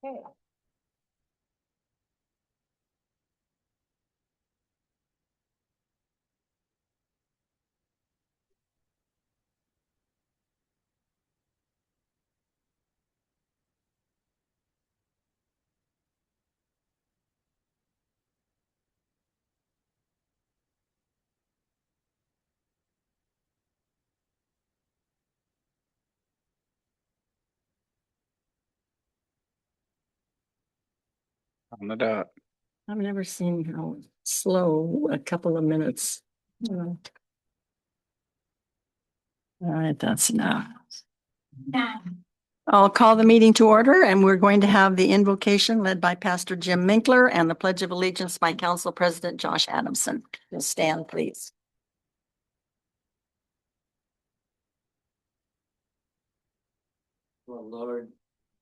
Okay. On the dot. I've never seen how slow a couple of minutes. All right, that's enough. I'll call the meeting to order, and we're going to have the invocation led by Pastor Jim Minkler and the Pledge of Allegiance by Council President Josh Adamson. You'll stand, please. Well, Lord,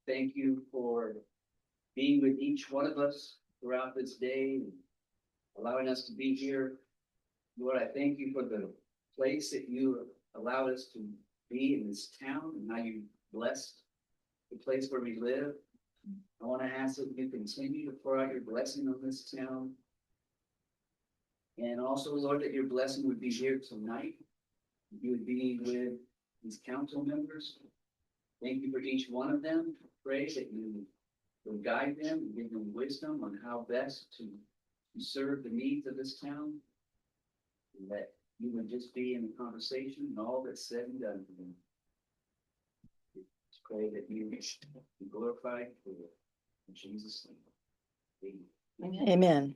thank you for being with each one of us throughout this day and allowing us to be here. Lord, I thank you for the place that you allowed us to be in this town and how you blessed the place where we live. I want to ask that you continue to pour out your blessing on this town. And also, Lord, that your blessing would be here tonight. You would be with these council members. Thank you for each one of them. Pray that you will guide them and give them wisdom on how best to serve the needs of this town. And that you would just be in the conversation and all that's said and done for them. Just pray that you be glorified for it. In Jesus' name. Amen. Amen.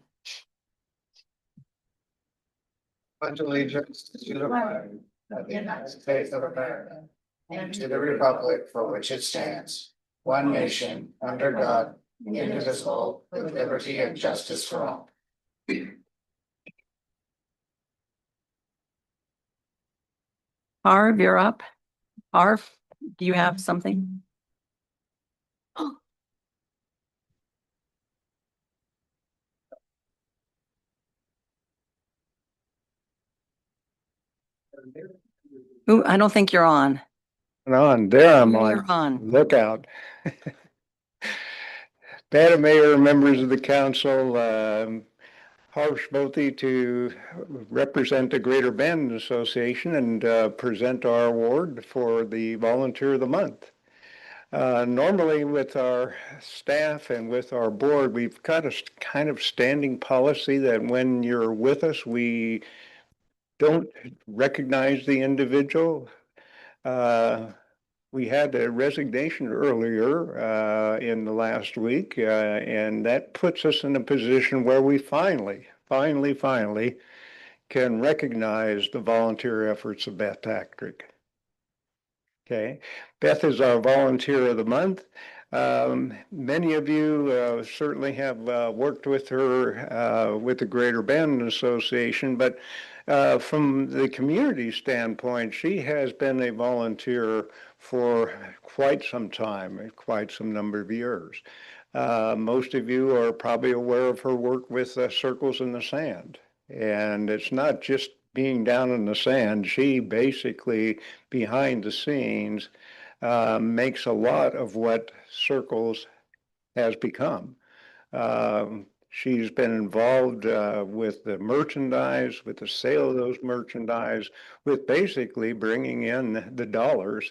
Pledge allegiance to the flag of the United States of America and to the republic for which it stands, one nation, under God, indivisible, with liberty and justice for all. Harv, you're up. Harv, do you have something? Ooh, I don't think you're on. On there, I'm You're on. on. Look out. Madam Mayor, members of the council, Harsh Boti to represent the Greater Bend Association and present our award for the Volunteer of the Month. Normally with our staff and with our board, we've got a kind of standing policy that when you're with us, we don't recognize the individual. We had a resignation earlier in the last week, and that puts us in a position where we finally can recognize the volunteer efforts of Beth Patrick. Okay, Beth is our Volunteer of the Month. Many of you certainly have worked with her with the Greater Bend Association, but from the community standpoint, she has been a volunteer for quite some time, quite some number of years. Most of you are probably aware of her work with Circles in the Sand. And it's not just being down in the sand. She basically, behind the scenes, makes a lot of what Circles has become. She's been involved with the merchandise, with the sale of those merchandise, with basically bringing in the dollars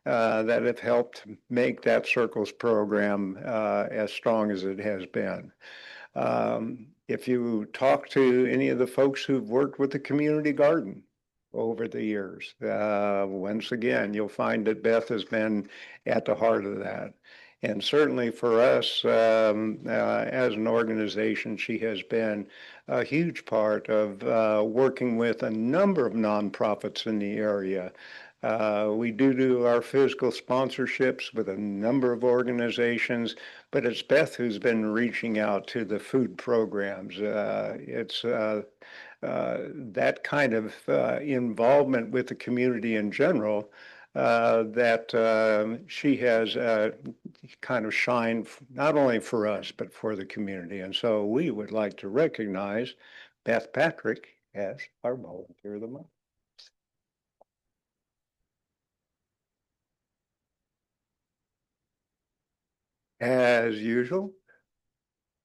that have helped make that Circles program as strong as it has been. If you talk to any of the folks who've worked with the community garden over the years, once again, you'll find that Beth has been at the heart of that. And certainly for us as an organization, she has been a huge part of working with a number of nonprofits in the area. We do our physical sponsorships with a number of organizations, but it's Beth who's been reaching out to the food programs. It's that kind of involvement with the community in general that she has kind of shined not only for us, but for the community. And so we would like to recognize Beth Patrick as our Volunteer of the Month. As usual,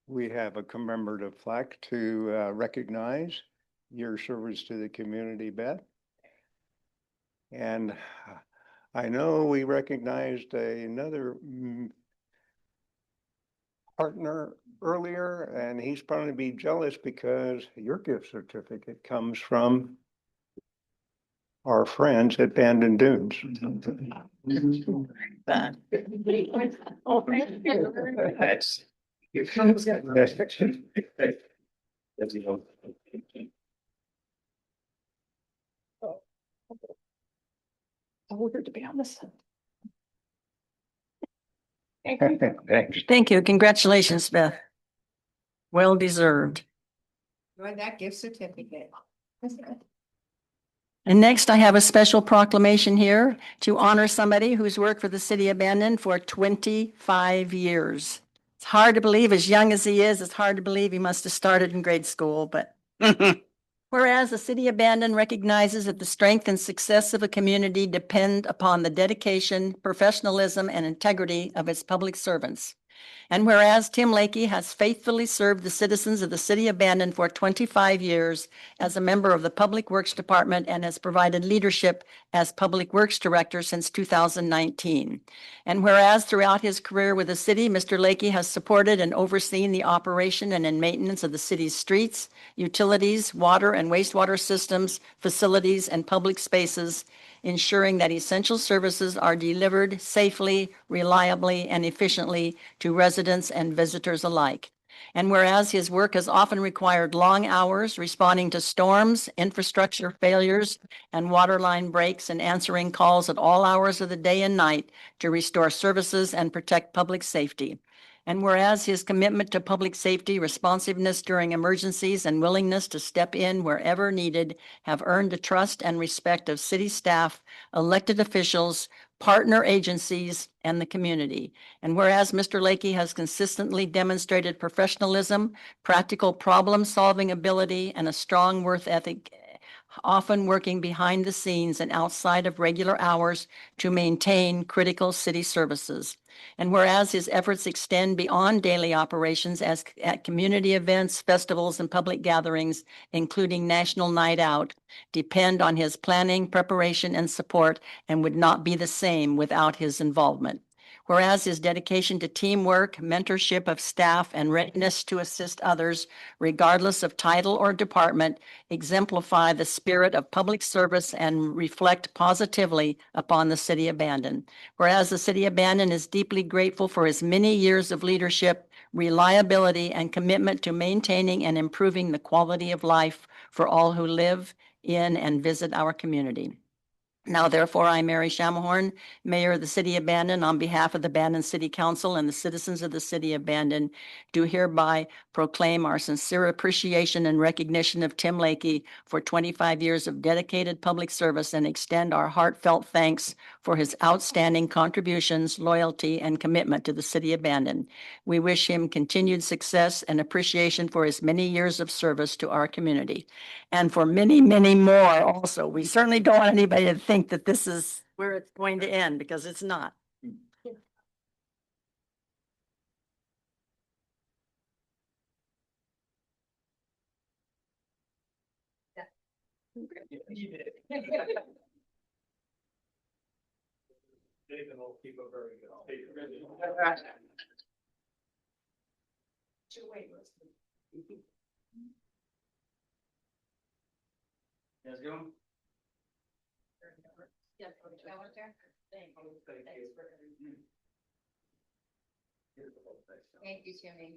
we have a commemorative plaque to recognize your service to the community, Beth. And I know we recognized another partner earlier, and he's probably be jealous because your gift certificate comes from our friends at Bandon Dunes. But- Oh, thank you. That's. Ordered to be on this. Thanks. Thank you. Congratulations, Beth. Well deserved. Enjoy that gift certificate. And next, I have a special proclamation here to honor somebody who's worked for the city of Bandon for 25 years. It's hard to believe, as young as he is, it's hard to believe he must have started in grade school, but whereas the city of Bandon recognizes that the strength and success of a community depend upon the dedication, professionalism, and integrity of its public servants. And whereas Tim Lakey has faithfully served the citizens of the city of Bandon for 25 years as a member of the Public Works Department and has provided leadership as Public Works Director since 2019. And whereas throughout his career with the city, Mr. Lakey has supported and overseen the operation and maintenance of the city's streets, utilities, water and wastewater systems, facilities, and public spaces, ensuring that essential services are delivered safely, reliably, and efficiently to residents and visitors alike. And whereas his work has often required long hours responding to storms, infrastructure failures, and water line breaks, and answering calls at all hours of the day and night to restore services and protect public safety. And whereas his commitment to public safety, responsiveness during emergencies, and willingness to step in wherever needed have earned the trust and respect of city staff, elected officials, partner agencies, and the community. And whereas Mr. Lakey has consistently demonstrated professionalism, practical problem-solving ability, and a strong work ethic, often working behind the scenes and outside of regular hours to maintain critical city services. And whereas his efforts extend beyond daily operations as at community events, festivals, and public gatherings, including National Night Out, depend on his planning, preparation, and support, and would not be the same without his involvement. Whereas his dedication to teamwork, mentorship of staff, and readiness to assist others, regardless of title or department, exemplify the spirit of public service and reflect positively upon the city of Bandon. Whereas the city of Bandon is deeply grateful for his many years of leadership, reliability, and commitment to maintaining and improving the quality of life for all who live in and visit our community. Now therefore, I, Mary Shamahorn, Mayor of the City of Bandon, on behalf of the Bandon City Council and the citizens of the City of Bandon, do hereby proclaim our sincere appreciation and recognition of Tim Lakey for 25 years of dedicated public service and extend our heartfelt thanks for his outstanding contributions, loyalty, and commitment to the City of Bandon. We wish him continued success and appreciation for his many years of service to our community. And for many, many more also. We certainly don't want anybody to think that this is where it's going to end, because it's not. How's it going? Thank you, Timmy.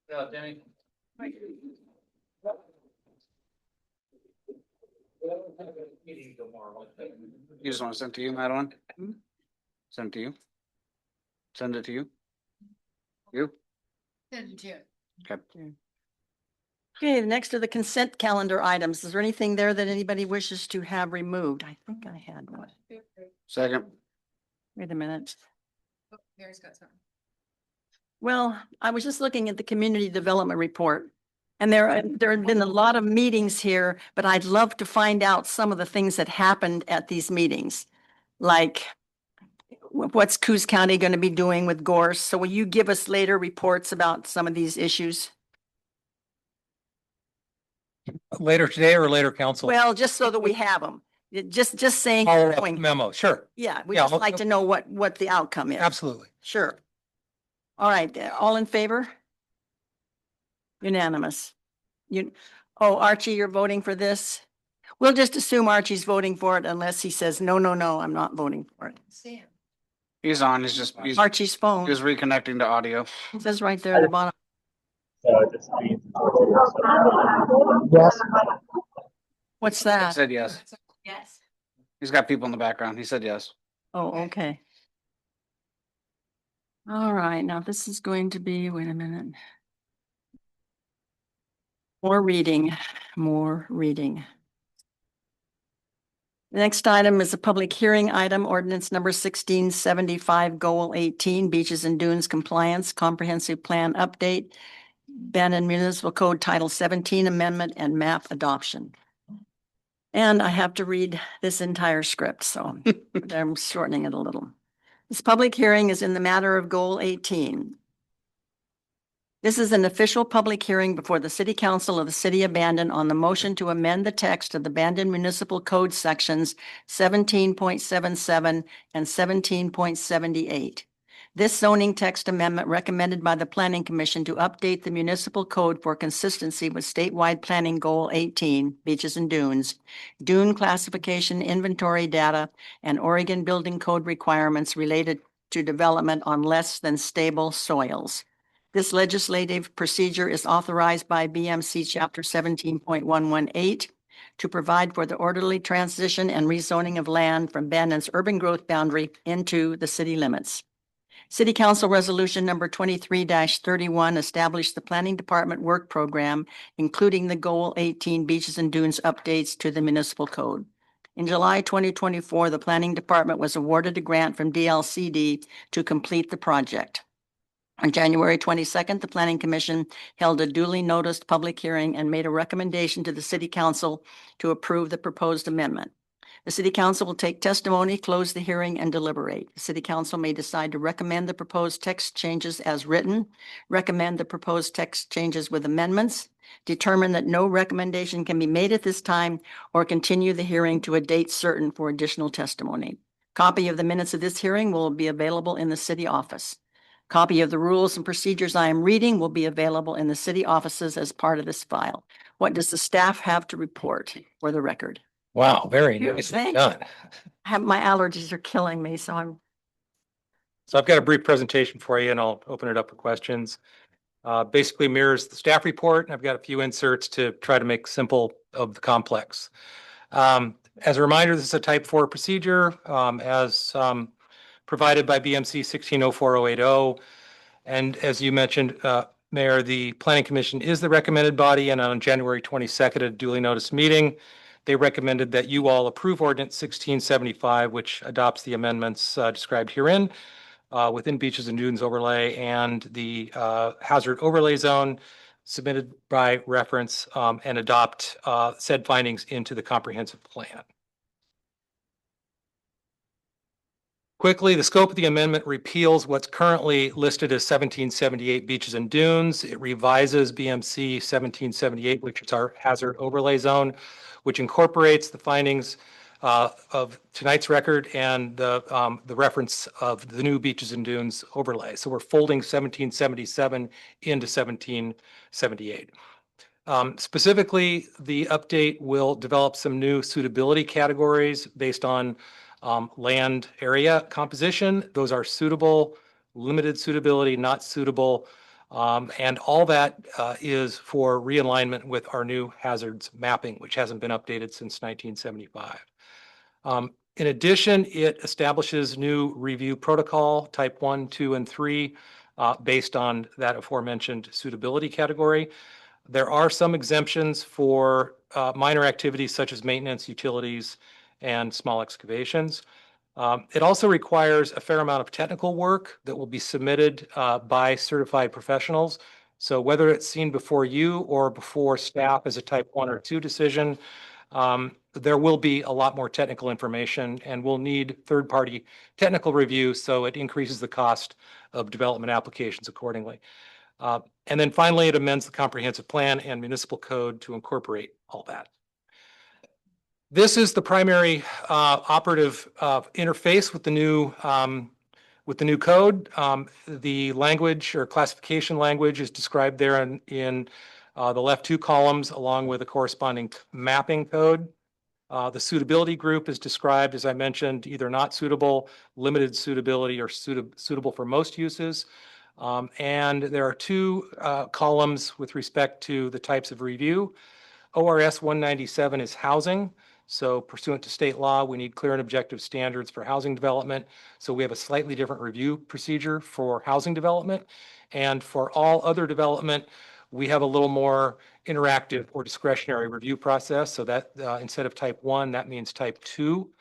Yeah, Danny. You just want to send it to you, Madeline? Send it to you? Send it to you? You? Okay. Okay, next are the consent calendar items. Is there anything there that anybody wishes to have removed? I think I had one. Second. Wait a minute. Oh, Mary's got something. Well, I was just looking at the community development report. And there have been a lot of meetings here, but I'd love to find out some of the things that happened at these meetings. Like, what's Coos County going to be doing with Gorse? So will you give us later reports about some of these issues? Later today or later council? Well, just so that we have them. Just saying. Follow-up going- memo, sure, Yeah, we Yeah, just I'll- like to know what the outcome is. absolutely. Sure. All right, all in favor? Unanimous. Oh, Archie, you're voting for this? We'll just assume Archie's voting for it unless he says, no, no, no, I'm not voting for it. Sam. He's on, he's Archie's phone, reconnecting to audio. it says right there at the bottom. Yes. What's He that? said yes. Yes. He's got people in the background. He said yes. Oh, okay. All right, now this is going to be, wait a minute. More reading. The next item is a public hearing item, ordinance number 1675, goal 18, beaches and dunes compliance, comprehensive plan update, Bannon Municipal Code Title 17 amendment and map adoption. And I have to read this entire script, so I'm shortening it a little. This public hearing is in the matter of goal 18. This is an official public hearing before the City Council of the City of Bandon on the motion to amend the text of the Bandon Municipal Code sections 17.77 and 17.78. This zoning text amendment recommended by the Planning Commission to update the municipal code for consistency with statewide planning goal 18, beaches and dunes, dune classification inventory data, and Oregon Building Code requirements related to development on less than stable soils. This legislative procedure is authorized by BMC Chapter 17.118 to provide for the orderly transition and rezoning of land from Bandon's urban growth boundary into the city limits. City Council Resolution number 23-31 established the Planning Department Work Program, including the Goal 18 Beaches and Dunes updates to the municipal code. In July 2024, the Planning Department was awarded a grant from DLCD to complete the project. On January 22nd, the Planning Commission held a duly noticed public hearing and made a recommendation to the City Council to approve the proposed amendment. The City Council will take testimony, close the hearing, and deliberate. The City Council may decide to recommend the proposed text changes as written, recommend the proposed text changes with amendments, determine that no recommendation can be made at this time, or continue the hearing to a date certain for additional testimony. Copy of the minutes of this hearing will be available in the city office. Copy of the rules and procedures I am reading will be available in the city offices as part of this file. What does the staff have to report for the record? Wow, very Phew, nicely thanks. done. My allergies are killing me, so I'm, So I've got a brief presentation for you and I'll open it up for questions. Basically mirrors the staff report, and I've got a few inserts to try to make simple of the complex. As a reminder, this is a type 4 procedure as provided by BMC 1604-080. And as you mentioned, Mayor, the Planning Commission is the recommended body, and on January 22nd, at a duly noticed meeting, they recommended that you all approve Ordinance 1675, which adopts the amendments described herein within Beaches and Dunes overlay and the hazard overlay zone submitted by reference and adopt said findings into the comprehensive plan. Quickly, the scope of the amendment repeals what's currently listed as 1778 beaches and dunes. It revises BMC 1778, which is our hazard overlay zone, which incorporates the findings of tonight's record and the reference of the new beaches and dunes overlay. So we're folding 1777 into 1778. Specifically, the update will develop some new suitability categories based on land area composition. Those are suitable, limited suitability, not suitable. And all that is for realignment with our new hazards mapping, which hasn't been updated since 1975. In addition, it establishes new review protocol type 1, 2, and 3 based on that aforementioned suitability category. There are some exemptions for minor activities such as maintenance, utilities, and small excavations. It also requires a fair amount of technical work that will be submitted by certified professionals. So whether it's seen before you or before staff as a type 1 or 2 decision, there will be a lot more technical information and we'll need third-party technical review, so it increases the cost of development applications accordingly. And then finally, it amends the comprehensive plan and municipal code to incorporate all that. This is the primary operative interface with the new code. The language or classification language is described there in the left two columns, along with a corresponding mapping code. The suitability group is described, as I mentioned, either not suitable, limited suitability, or suitable for most uses. And there are two columns with respect to the types of review. ORS 197 is housing. So pursuant to state law, we need clear and objective standards for housing development. So we have a slightly different review procedure for housing development. And for all other development, we have a little more interactive or discretionary review process. So that instead of type 1, that means type 2.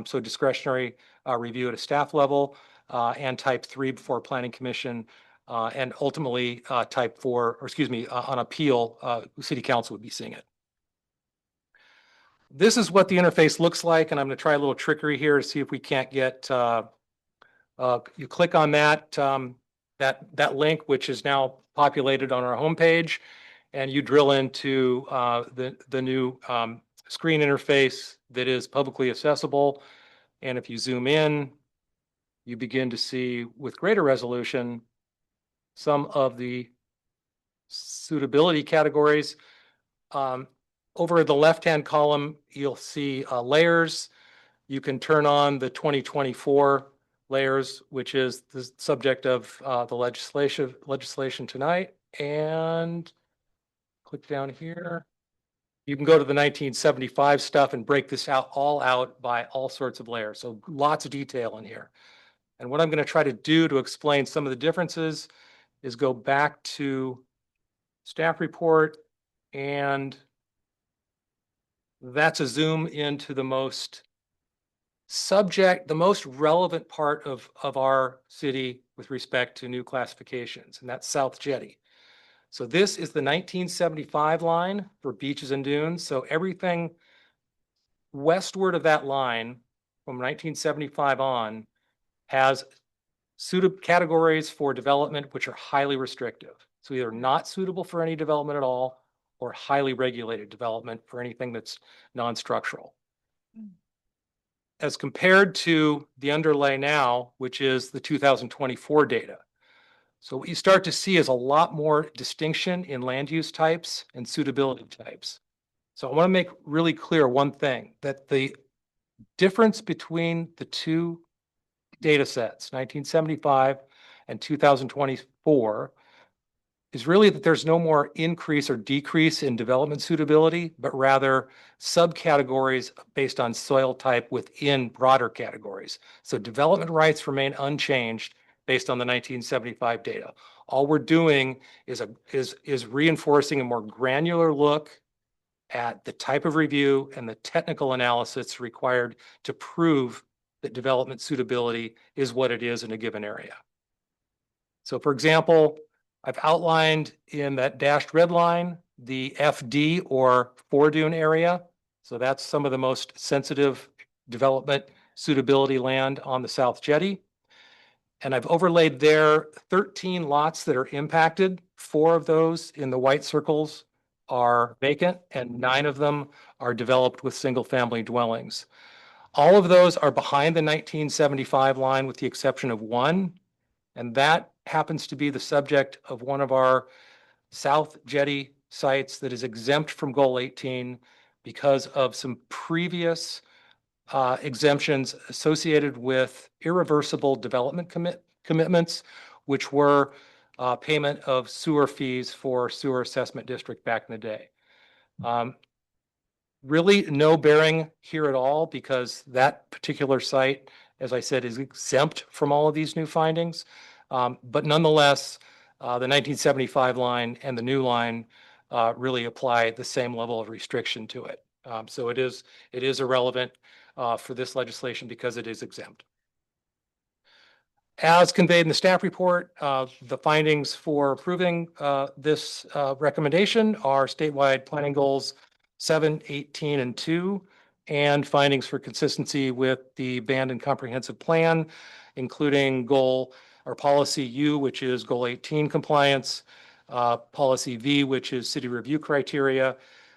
So discretionary review at a staff level, and type 3 before planning commission, and ultimately type 4, or excuse me, on appeal, city council would be seeing it. This is what the interface looks like, and I'm going to try a little trickery here to see if we can't get, you click on that, that link, which is now populated on our homepage, and you drill into the new screen interface that is publicly accessible. And if you zoom in, you begin to see with greater resolution some of the suitability categories. Over the left-hand column, you'll see layers. You can turn on the 2024 layers, which is the subject of the legislation tonight. And click down here. You can go to the 1975 stuff and break this out all out by all sorts of layers. So lots of detail in here. And what I'm going to try to do to explain some of the differences is go back to staff report, and that's a zoom into the most relevant part of our city with respect to new classifications, and that's South Jetty. So this is the 1975 line for beaches and dunes. So everything westward of that line from 1975 on has categories for development which are highly restrictive. So either not suitable for any development at all, or highly regulated development for anything that's non-structural. As compared to the underlay now, which is the 2024 data. So what you start to see is a lot more distinction in land use types and suitability types. So I want to make really clear one thing, that the difference between the two data sets, 1975 and 2024, is really that there's no more increase or decrease in development suitability, but rather subcategories based on soil type within broader categories. So development rights remain unchanged based on the 1975 data. All we're doing is reinforcing a more granular look at the type of review and the technical analysis required to prove that development suitability is what it is in a given area. So for example, I've outlined in that dashed red line the FD or foredune area. So that's some of the most sensitive development suitability land on the South Jetty. And I've overlaid there 13 lots that are impacted. 4 of those in the white circles are vacant, and 9 of them are developed with single family dwellings. All of those are behind the 1975 line with the exception of 1. And that happens to be the subject of one of our South Jetty sites that is exempt from Goal 18 because of some previous exemptions associated with irreversible development commitments, which were payment of sewer fees for sewer assessment district back in the day. Really no bearing here at all because that particular site, as I said, is exempt from all of these new findings. But nonetheless, the 1975 line and the new line really apply the same level of restriction to it. So it is irrelevant for this legislation because it is exempt. As conveyed in the staff report, the findings for approving this recommendation are statewide planning goals 7, 18, and 2, and findings for consistency with the abandoned comprehensive plan, including goal or policy U, which is goal 18 compliance, policy V, which is city review criteria,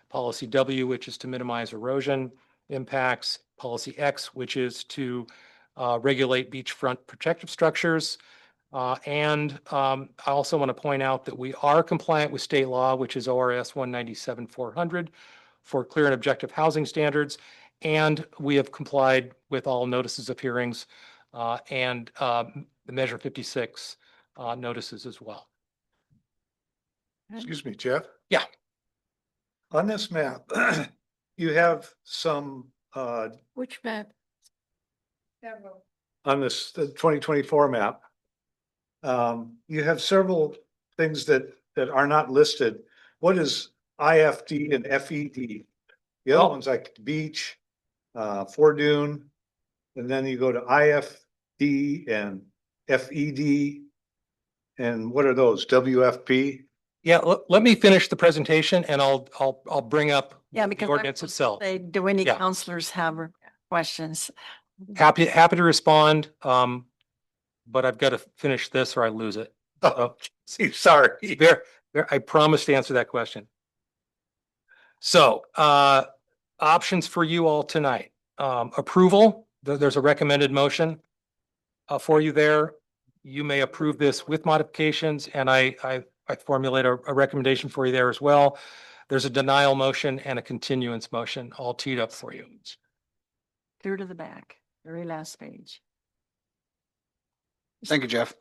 policy W, which is to minimize erosion impacts, policy X, which is to regulate beachfront protective structures. I also want to point out that we are compliant with state law, which is ORS 197-400 for clear and objective housing standards. And we have complied with all notices of hearings and the Measure 56 notices as well. Excuse me, Jeff? Yeah. On this map, you have some, Which map? Several. on this 2024 map. You have several things that are not listed. What is IFD and FED? The other one's like beach, Fordune, and then you go to IFD and FED. And what are those? WFP? Yeah, let me finish the presentation and I'll bring up Yeah, the because. ordinance itself. Do any Yeah. counselors have questions? Happy to respond. But I've got to finish this or I lose it. Oh, see, sorry. I promise to answer that question. So, options for you all tonight. Approval, there's a recommended motion for you there. You may approve this with modifications, and I formulate a recommendation for you there as well. There's a denial motion and a continuance motion all teed up for you. Clear to the back, very last page. Thank you, Jeff.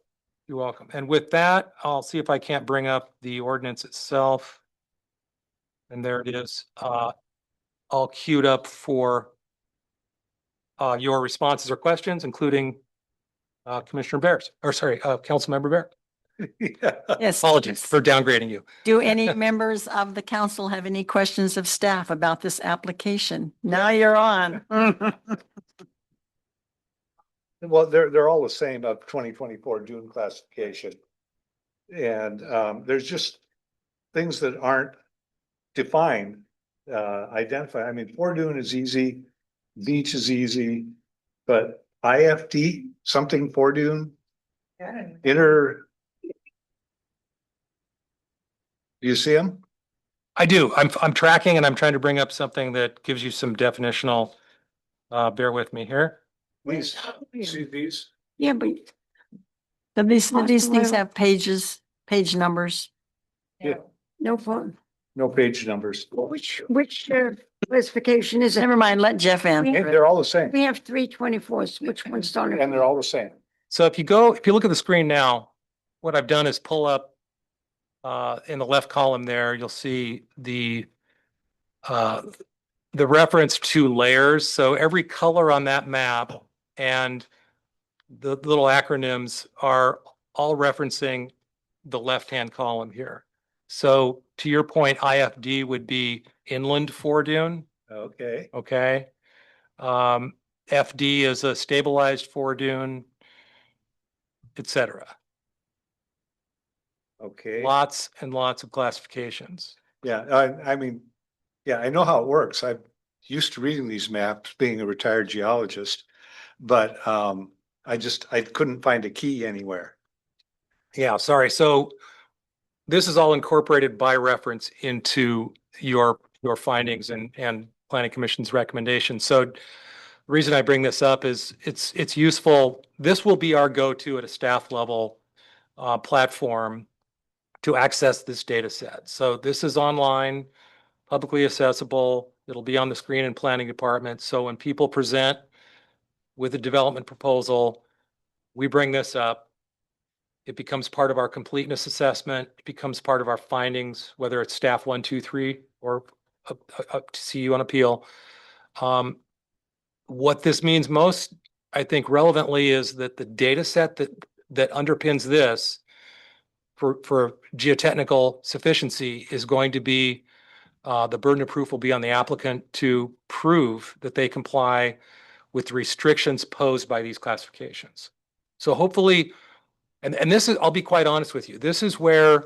You're welcome. And with that, I'll see if I can't bring up the ordinance itself. And there it is, all queued up for your responses or questions, including Commissioner Bears, or sorry, Councilmember Bear. Yeah. Yes. Apologies for downgrading you. Do any members of the council have any questions of staff about this application? Now you're on. Well, they're all the same of 2024 Dune classification. And there's just things that aren't defined, identified. I mean, Fordune is easy, beach is easy, but IFD, something Fordune, inner. Do you see them? I do. I'm tracking and I'm trying to bring up something that gives you some definitional, bear with me here. These, see these? Yeah, but. These things have pages, page numbers. Yeah. No phone. No page numbers. Which classification is it? Never mind, let Jeff Hey, answer it. they're all the same, We have 324s. Which one's on it? and they're all the same. So if you look at the screen now, what I've done is pull up in the left column there, you'll see the reference to layers. So every color on that map and the little acronyms are all referencing the left-hand column here. So to your point, IFD would be inland Fordune, Okay, okay? FD is a stabilized Fordune, et cetera. okay. Lots and lots of classifications. Yeah, I mean, yeah, I know how it works. I'm used to reading these maps, being a retired geologist. But I couldn't find a key anywhere. Yeah, sorry. So this is all incorporated by reference into your findings and Planning Commission's recommendations. So the reason I bring this up is it's useful. This will be our go-to at a staff level platform to access this data set. So this is online, publicly accessible. It'll be on the screen in Planning Department. So when people present with a development proposal, we bring this up. It becomes part of our completeness assessment. It becomes part of our findings, whether it's staff 1, 2, 3, or up to CU on appeal. What this means most, I think relevantly, is that the data set that underpins this for geotechnical sufficiency is going to be, the burden of proof will be on the applicant to prove that they comply with the restrictions posed by these classifications. So hopefully, and this is, I'll be quite honest with you, this is where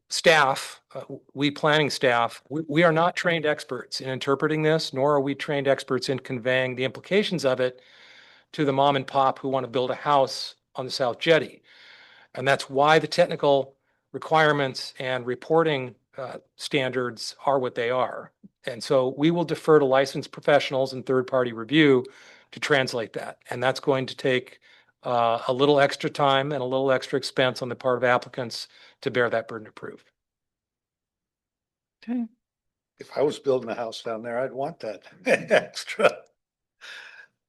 staff, we planning staff, we are not trained experts in interpreting this, nor are we trained experts in conveying the implications of it to the mom and pop who want to build a house on the South Jetty. And that's why the technical requirements and reporting standards are what they are. And so we will defer to licensed professionals and third-party review to translate that. And that's going to take a little extra time and a little extra expense on the part of applicants to bear that burden of proof. Okay. If I was building a house down there, I'd want that extra.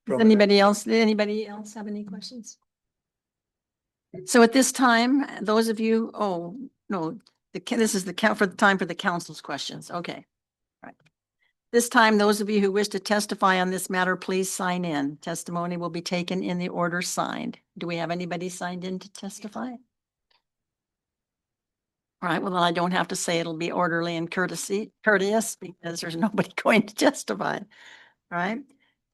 Does anybody else have any questions? So at this time, those of you, oh, no, this is the count for the time for the council's questions. Okay. All right. This time, those of you who wish to testify on this matter, please sign in. Testimony will be taken in the order signed. Do we have anybody signed in to testify? All right, well, then I don't have to say it'll be orderly and courteous because there's nobody going to testify. All right.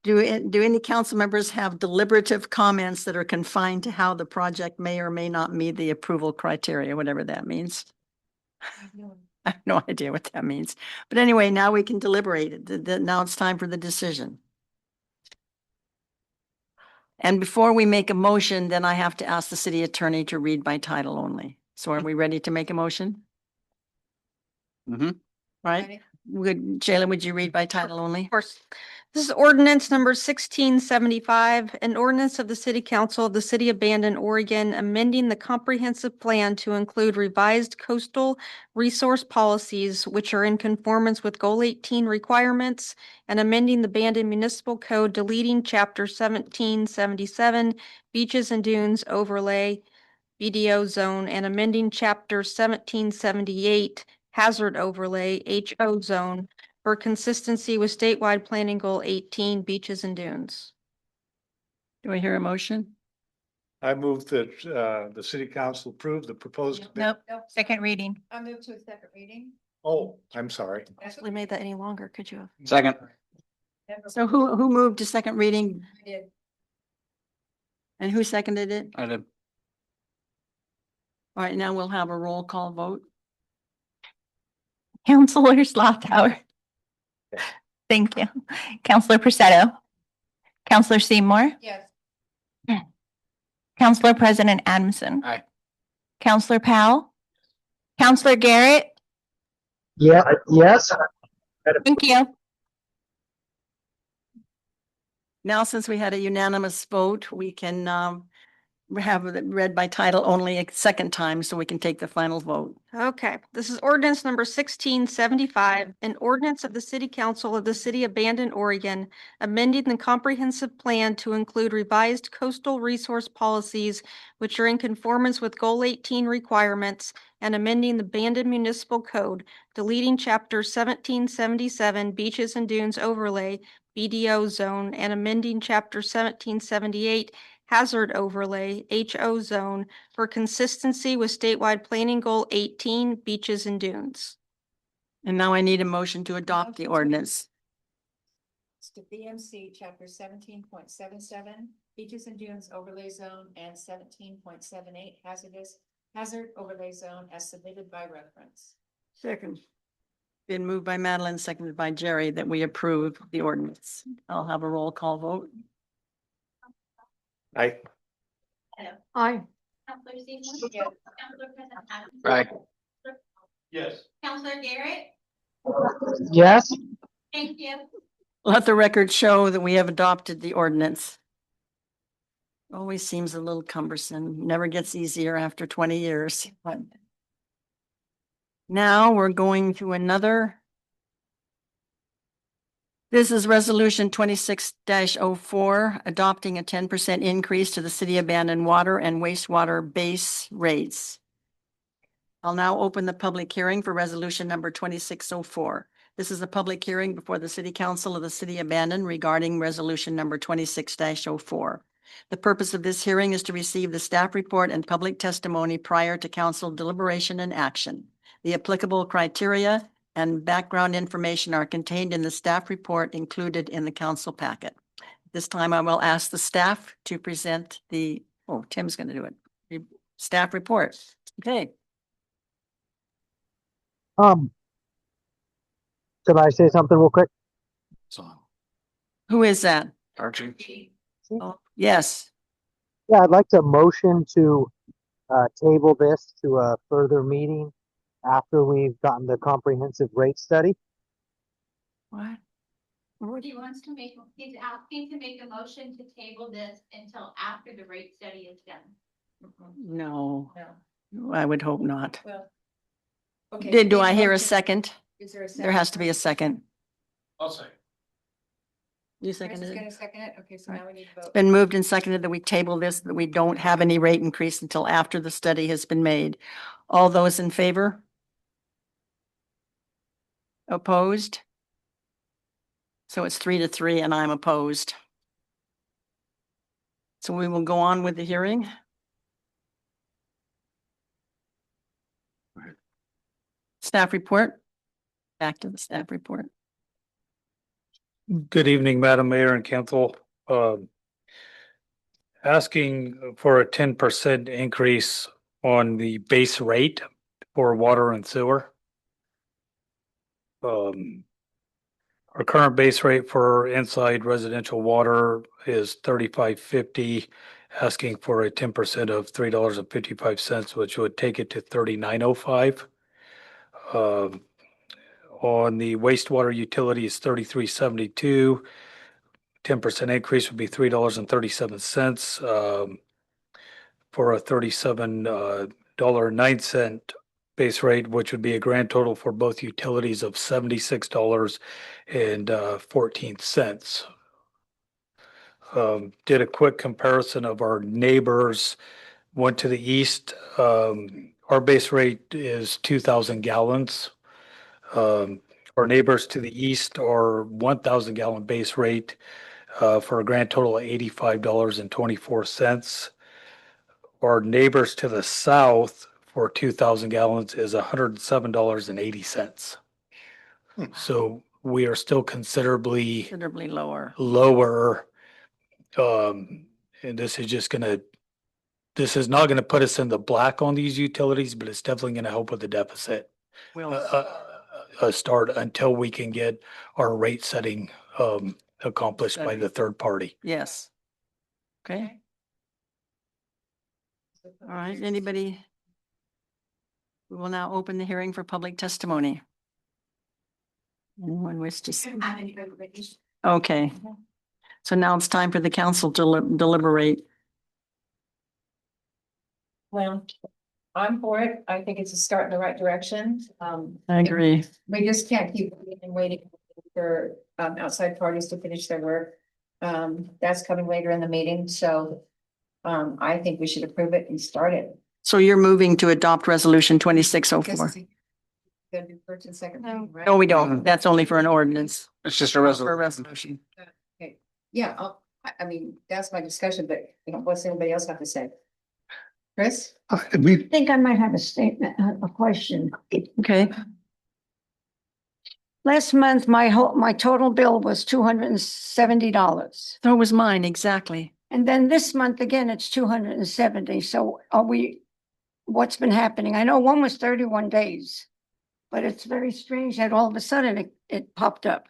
Do any council members have deliberative comments that are confined to how the project may or may not meet the approval criteria, whatever that means? I have no idea what that means. But anyway, now we can deliberate it. Now it's time for the decision. And before we make a motion, then I have to ask the city attorney to read by title only. So are we ready to make a motion? Mm-hmm. Right? Jayla, would you read by title only? Of course. This is ordinance number 1675, an ordinance of the City Council of the City of Bandon, Oregon, amending the comprehensive plan to include revised coastal resource policies which are in conformance with Goal 18 requirements, and amending the Bandon Municipal Code, deleting Chapter 1777, Beaches and Dunes Overlay, BDO Zone, and amending Chapter 1778, Hazard Overlay, HO Zone, for consistency with statewide planning goal 18, beaches and dunes. Do I hear a motion? I move that the city council approve the proposed. Nope, second reading. I move to a second reading. Oh, I'm sorry. Actually made that any longer, could you have? Second. So who moved to second reading I did. and who seconded it? I did. All right, now we'll have a roll call vote. Counselor Slothauer. Thank you. Counselor Presetto. Counselor Seymour. Yes. Counselor President Adamson. Aye. Counselor Powell. Counselor Garrett. Yeah, yes. Thank you. Now, since we had a unanimous vote, we can have it read by title only a second time so we can take the final vote. Okay, this is ordinance number 1675, an ordinance of the City Council of the City of Bandon, Oregon, amending the comprehensive plan to include revised coastal resource policies which are in conformance with Goal 18 requirements, and amending the Bandon Municipal Code, deleting Chapter 1777, Beaches and Dunes Overlay, BDO Zone, and amending Chapter 1778, Hazard Overlay, HO Zone, for consistency with statewide planning goal 18, beaches and dunes. And now I need a motion to adopt the ordinance. It's the BMC chapter 17.77 beaches and dunes overlay zone and 17.78 hazard overlay zone as submitted by reference. Second. Been moved by Madeline, seconded by Jerry, that we approve the ordinance. I'll have a roll call vote. I, Aye. Counselor Seymour. Yes. Counselor President Adamson. Right. yes. Counselor Garrett. Yes. Thank you. Let the record show that we have adopted the ordinance. Always seems a little cumbersome, never gets easier after 20 years. But now we're going to another. This is resolution 26-04, adopting a 10% increase to the city abandoned water and wastewater base rates. I'll now open the public hearing for resolution number 2604. This is a public hearing before the City Council of the City of Bandon regarding resolution number 26-04. The purpose of this hearing is to receive the staff report and public testimony prior to council deliberation and action. The applicable criteria and background information are contained in the staff report included in the council packet. This time I will ask the staff to present the, Tim's going to do it. The staff report. Okay. Can I say something real quick? Who is that? Archie. Oh, yes. Yeah, I'd like to motion to table this to a further meeting after we've gotten the comprehensive rate study. What? He wants to make, he's asking to make a motion to table this until after the rate study is done. No, No, I would hope not. well. Okay. Do make I hear a motion. second? Is there a second? There has to be a second. I'll say. You Chris seconded is it? gonna second it? Okay, so now we need to vote. Been moved and seconded that we table this, that we don't have any rate increase until after the study has been made. All those in favor? Opposed? So it's 3-3 and I'm opposed. So we will go on with the hearing. Staff report. Back to the staff report. Good evening, Madam Mayor and Council. Asking for a 10% increase on the base rate for water and sewer. Our current base rate for inside residential water is $35.50, asking for a 10% of $3.55, which would take it to $39.05. On the wastewater utility is $33.72. 10% increase would be $3.37, for a $37.09 base rate, which would be a grand total for both utilities of $76.14. Did a quick comparison of our neighbors. Went to the east. Our base rate is 2,000 gallons. Our neighbors to the east are 1,000 gallon base rate, for a grand total of $85.24. Our neighbors to the south for 2,000 gallons is $107.80. So we are still considerably Considerably lower. lower. And this is not gonna put us in the black on these utilities, but it's definitely gonna help with the deficit. Will, Start until we can get our rate setting accomplished by the third party. yes. Okay, all right, anybody? We will now open the hearing for public testimony. Anyone wish to say? Okay. So now it's time for the council to deliberate. Well, I'm for it. I think it's a start in the right direction. I agree. We just can't keep waiting for outside parties to finish their work. That's coming later in the meeting, so I think we should approve it and start it. So you're moving to adopt resolution 2604? Gonna do first and second reading, right? No, we don't. That's only for an ordinance. It's just a For a resolution. resolution. Okay, yeah, I mean, that's my discussion, but you know, what's anybody else have to say? Chris? I think I might have a statement, a question. Okay, Last month, my total bill was $270. so was mine, exactly. And then this month again, it's 270. So what's been happening? I know one was 31 days. But it's very strange that all of a sudden it popped up.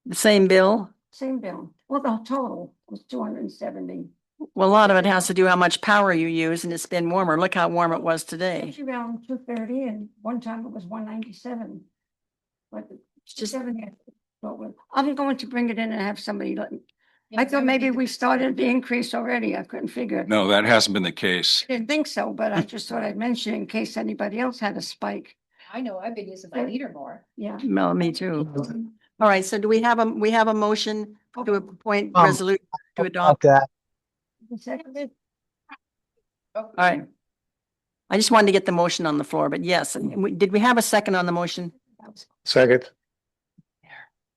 The same bill? Same bill. Well, the total was 270. Well, a lot of it has to do how much power you use and it's been warmer. Look how warm it was today. It's around 230 and one time it was 197. But it's just 70. I'm going to bring it in and have somebody let me. I thought maybe we started the increase already. I couldn't figure. No, that hasn't been the case. I didn't think so, but I just thought I'd mention in case anybody else had a spike. I know I've been using my meter more. Yeah. Well, me too. All right, so do we have a motion to appoint resolution to adopt? That. Seconded. All right. I just wanted to get the motion on the floor, but yes, did we have a second on the motion? Second.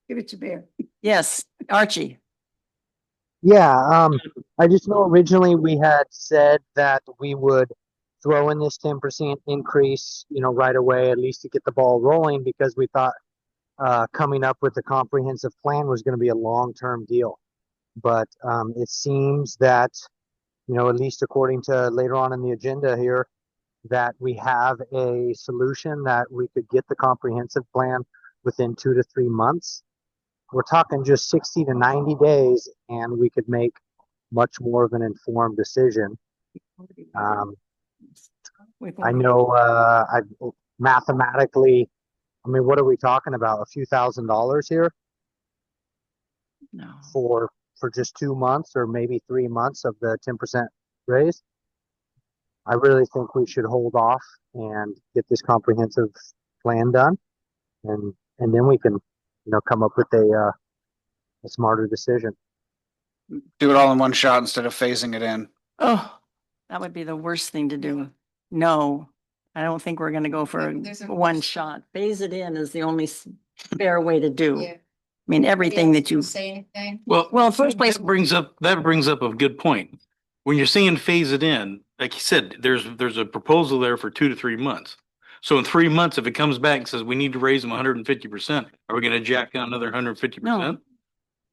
Give it to Bear. Yes, Archie. Yeah, I just know originally we had said that we would throw in this 10% increase, right away, at least to get the ball rolling, because we thought coming up with the comprehensive plan was going to be a long-term deal. But it seems that, at least according to later on in the agenda here, that we have a solution that we could get the comprehensive plan within 2 to 3 months. We're talking just 60 to 90 days, and we could make much more of an informed decision. I know, mathematically, I mean, what are we talking about? A few $1,000s here No. for just 2 months or maybe 3 months of the 10% raise? I really think we should hold off and get this comprehensive plan done, and then we can, come up with a smarter decision. Do it all in one shot instead of phasing it in. Oh, that would be the worst thing to do. No, I don't think we're gonna go for There's a- one shot. Phase it in is the only fair way to do. Yeah. I mean, everything that you, Say anything? well, in first place, That brings up a good point. When you're saying phase it in, like you said, there's a proposal there for 2 to 3 months. So in 3 months, if it comes back and says we need to raise them 150%, are we gonna jack down another 150%?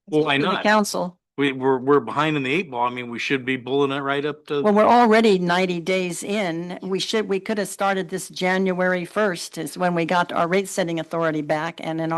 Well, why to the not? council. We're behind in the 8 ball. I mean, we should be pulling it right up to. Well, we're already 90 days in. We could have started this January 1st is when we got our rate setting authority back, and in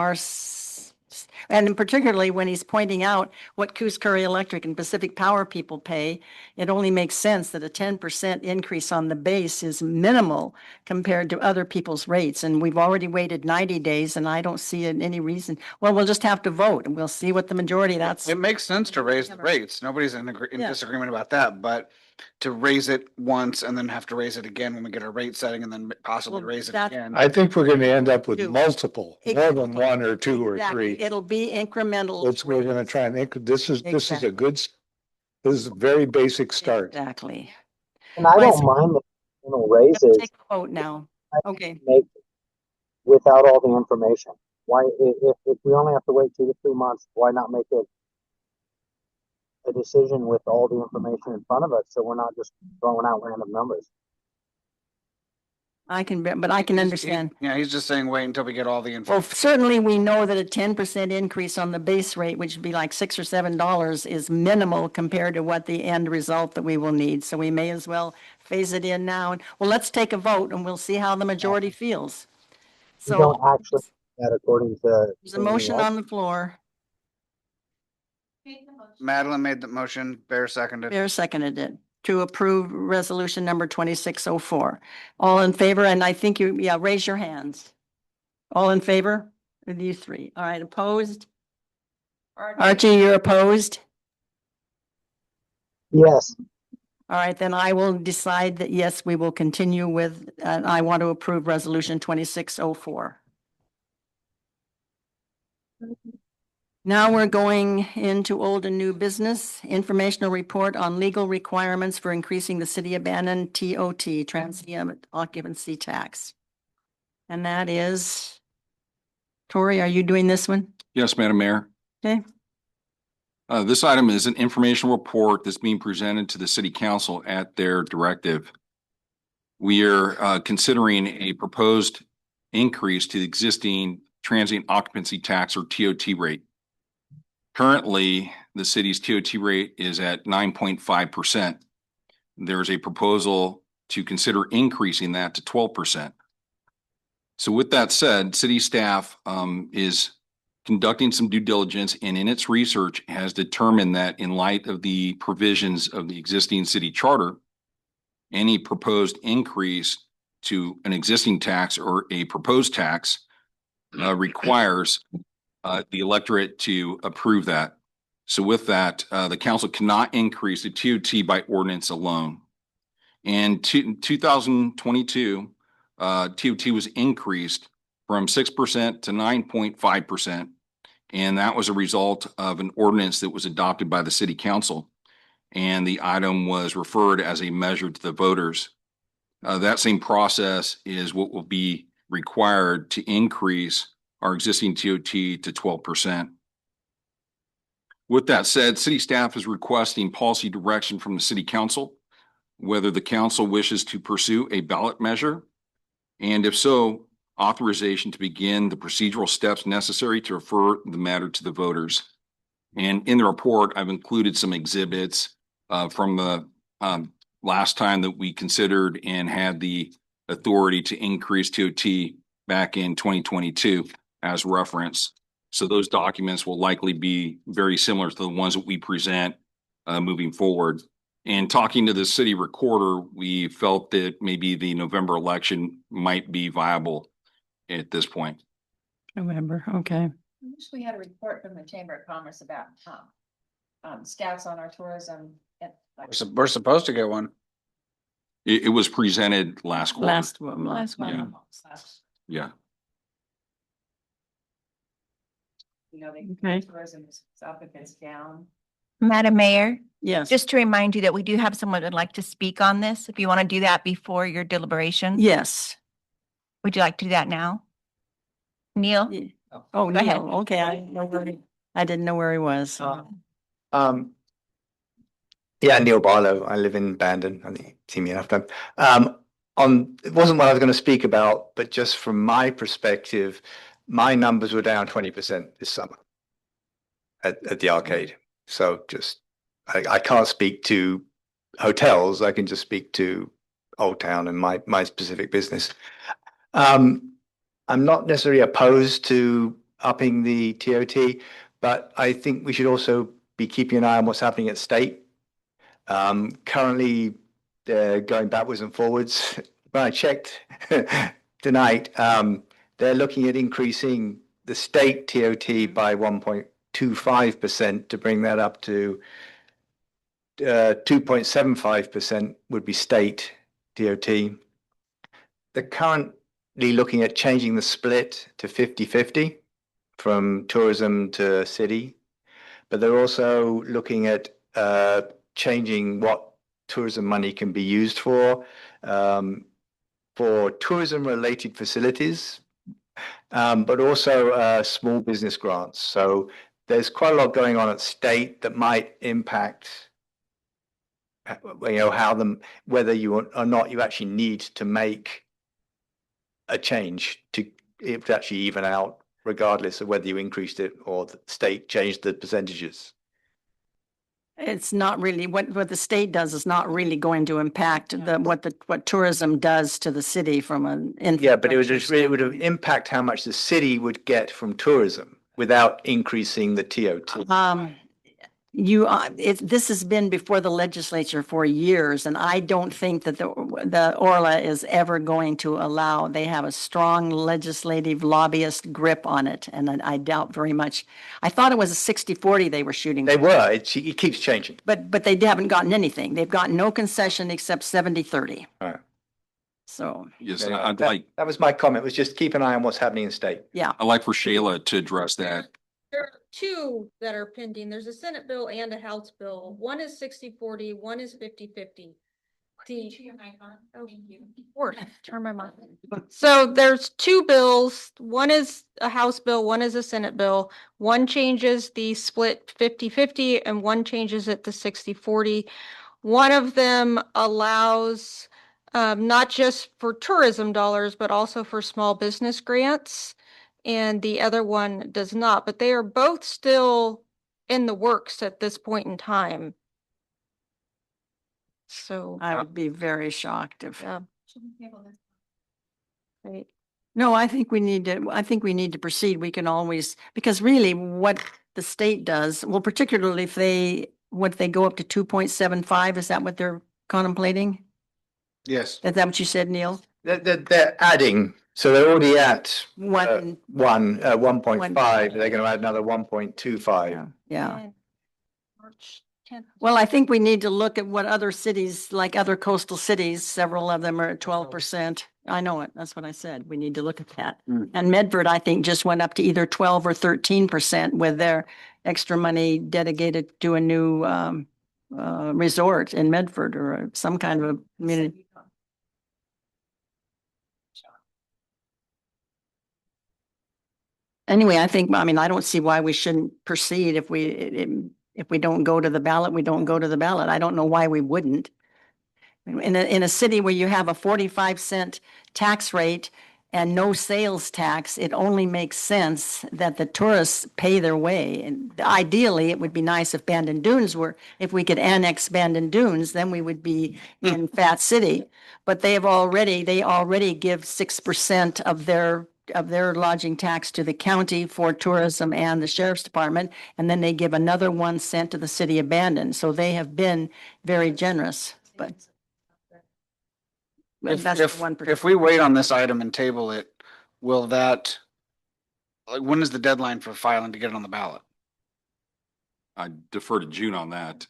and particularly when he's pointing out what Coos Curry Electric and Pacific Power people pay, it only makes sense that a 10% increase on the base is minimal compared to other people's rates. And we've already waited 90 days, and I don't see any reason. Well, we'll just have to vote, and we'll see what the majority, that's. It makes sense to raise the rates. Nobody's in Yeah. disagreement about that, but to raise it once and then have to raise it again when we get our rate setting and then possibly Well, raise it that- again. I think we're gonna end up with Two. multiple, more than one or two or Exactly. three. It'll be incremental. We're gonna try and think, this is Exactly. a good, this is a very basic start. Exactly. And I Right. don't mind the additional Let's raises. take a vote now. Okay. Make without all the information. Why, if we only have to wait 2 to 3 months, why not make a decision with all the information in front of us, so we're not just throwing out random numbers? I can, but I can understand. Yeah, he's just saying wait until we get all the info. Well, certainly we know that a 10% increase on the base rate, which would be like $6 or $7, is minimal compared to what the end result that we will need. So we may as well phase it in now. Well, let's take a vote and we'll see how the majority feels. We So don't actually do that according to. there's a motion on the floor. Make the motion. Madeline made the motion, Bear seconded. Bear seconded it to approve resolution number 2604. All in favor, and I think raise your hands. All in favor of you three. All right, opposed? Archie, you're opposed? Yes. All right, then I will decide that yes, we will continue with, I want to approve resolution 2604. Now we're going into old and new business, informational report on legal requirements for increasing the city abandoned TOT, transient occupancy tax. And that is, Tori, are you doing this one? Yes, Madam Mayor. Okay. This item is an informational report that's being presented to the city council at their directive. We are considering a proposed increase to the existing transient occupancy tax or TOT rate. Currently, the city's TOT rate is at 9.5%. There's a proposal to consider increasing that to 12%. So with that said, city staff is conducting some due diligence and in its research has determined that in light of the provisions of the existing city charter, any proposed increase to an existing tax or a proposed tax requires the electorate to approve that. So with that, the council cannot increase the TOT by ordinance alone. In 2022, TOT was increased from 6% to 9.5%. And that was a result of an ordinance that was adopted by the city council. And the item was referred as a measure to the voters. That same process is what will be required to increase our existing TOT to 12%. With that said, city staff is requesting policy direction from the city council, whether the council wishes to pursue a ballot measure, and if so, authorization to begin the procedural steps necessary to refer the matter to the voters. And in the report, I've included some exhibits from the last time that we considered and had the authority to increase TOT back in 2022 as reference. So those documents will likely be very similar to the ones that we present moving forward. And talking to the city recorder, we felt that maybe the November election might be viable at this point. November, okay. I wish we had a report from the Chamber of Commerce about, stats on our tourism. We're supposed to get one. It was presented last quarter. Last one. Yeah. You know, Okay. tourism is up if it's down. Madam Mayor, Yes. just to remind you that we do have someone that'd like to speak on this. If you want to do that before your deliberation. Yes. Would you like to do that now? Neil? Yeah. Oh, Go ahead. Neil, okay, I didn't know where he was. Yeah, Neil Barlow. I live in Bandon. I think you've seen me enough time. It wasn't what I was going to speak about, but just from my perspective, my numbers were down 20% this summer at the arcade. So just, I can't speak to hotels. I can just speak to Old Town and my specific business. I'm not necessarily opposed to upping the TOT, but I think we should also be keeping an eye on what's happening at state. Currently, they're going backwards and forwards. When I checked tonight, they're looking at increasing the state TOT by 1.25% to bring that up to 2.75% would be state TOT. They're currently looking at changing the split to 50-50 from tourism to city, but they're also looking at changing what tourism money can be used for tourism related facilities, but also small business grants. So there's quite a lot going on at state that might impact whether you or not you actually need to make a change to actually even out, regardless of whether you increased it or the state changed the percentages. It's not really, what the state does is not really going to impact what tourism does to the city from an. Yeah, but it would impact how much the city would get from tourism without increasing the TOT. This has been before the legislature for years, and I don't think that the Orla is ever going to allow, they have a strong legislative lobbyist grip on it, and I doubt very much. I thought it was a 60-40 they were shooting. They were, it keeps changing. But they haven't gotten anything. They've gotten no concession except 70-30. Right. So. Yes, Yeah, I'd like, that was my comment, was just keep an eye on what's happening in state. Yeah. I'd like for Shayla to address that. There are two that are pending. There's a Senate bill and a House bill. One is 60-40, one is 50-50. Turn my mic. So there's two bills. One is a House bill, one is a Senate bill. One changes the split 50-50 and one changes it to 60-40. One of them allows not just for tourism dollars, but also for small business grants. And the other one does not, but they are both still in the works at this point in time. So. I would be very shocked if. Right. No, I think we need to proceed. We can always, because really what the state does, well, particularly if they go up to 2.75, is that what they're contemplating? Yes. Is that what you said, Neil? They're adding, so they're already at 1.5. 1.5, they're going to add another 1.25. Yeah. March 10th. Well, I think we need to look at what other cities, like other coastal cities, several of them are at 12%. I know it. That's what I said. We need to look at that. And Medford, I think, just went up to either 12 or 13% with their extra money dedicated to a new resort in Medford or some kind of a community. Anyway, I don't see why we shouldn't proceed if we don't go to the ballot, we don't go to the ballot. I don't know why we wouldn't. In a city where you have a 45-cent tax rate and no sales tax, it only makes sense that the tourists pay their way. And ideally, it would be nice if Bandon Dunes were, if we could annex Bandon Dunes, then we would be in Fat City. But they already give 6% of their lodging tax to the county for tourism and the sheriff's department, and then they give another 1 cent to the city of Bandon. So they have been very generous, but. If, That's if, 1%. if we wait on this item and table it, will that, like, when is the deadline for filing to get it on the ballot? I defer to June on that.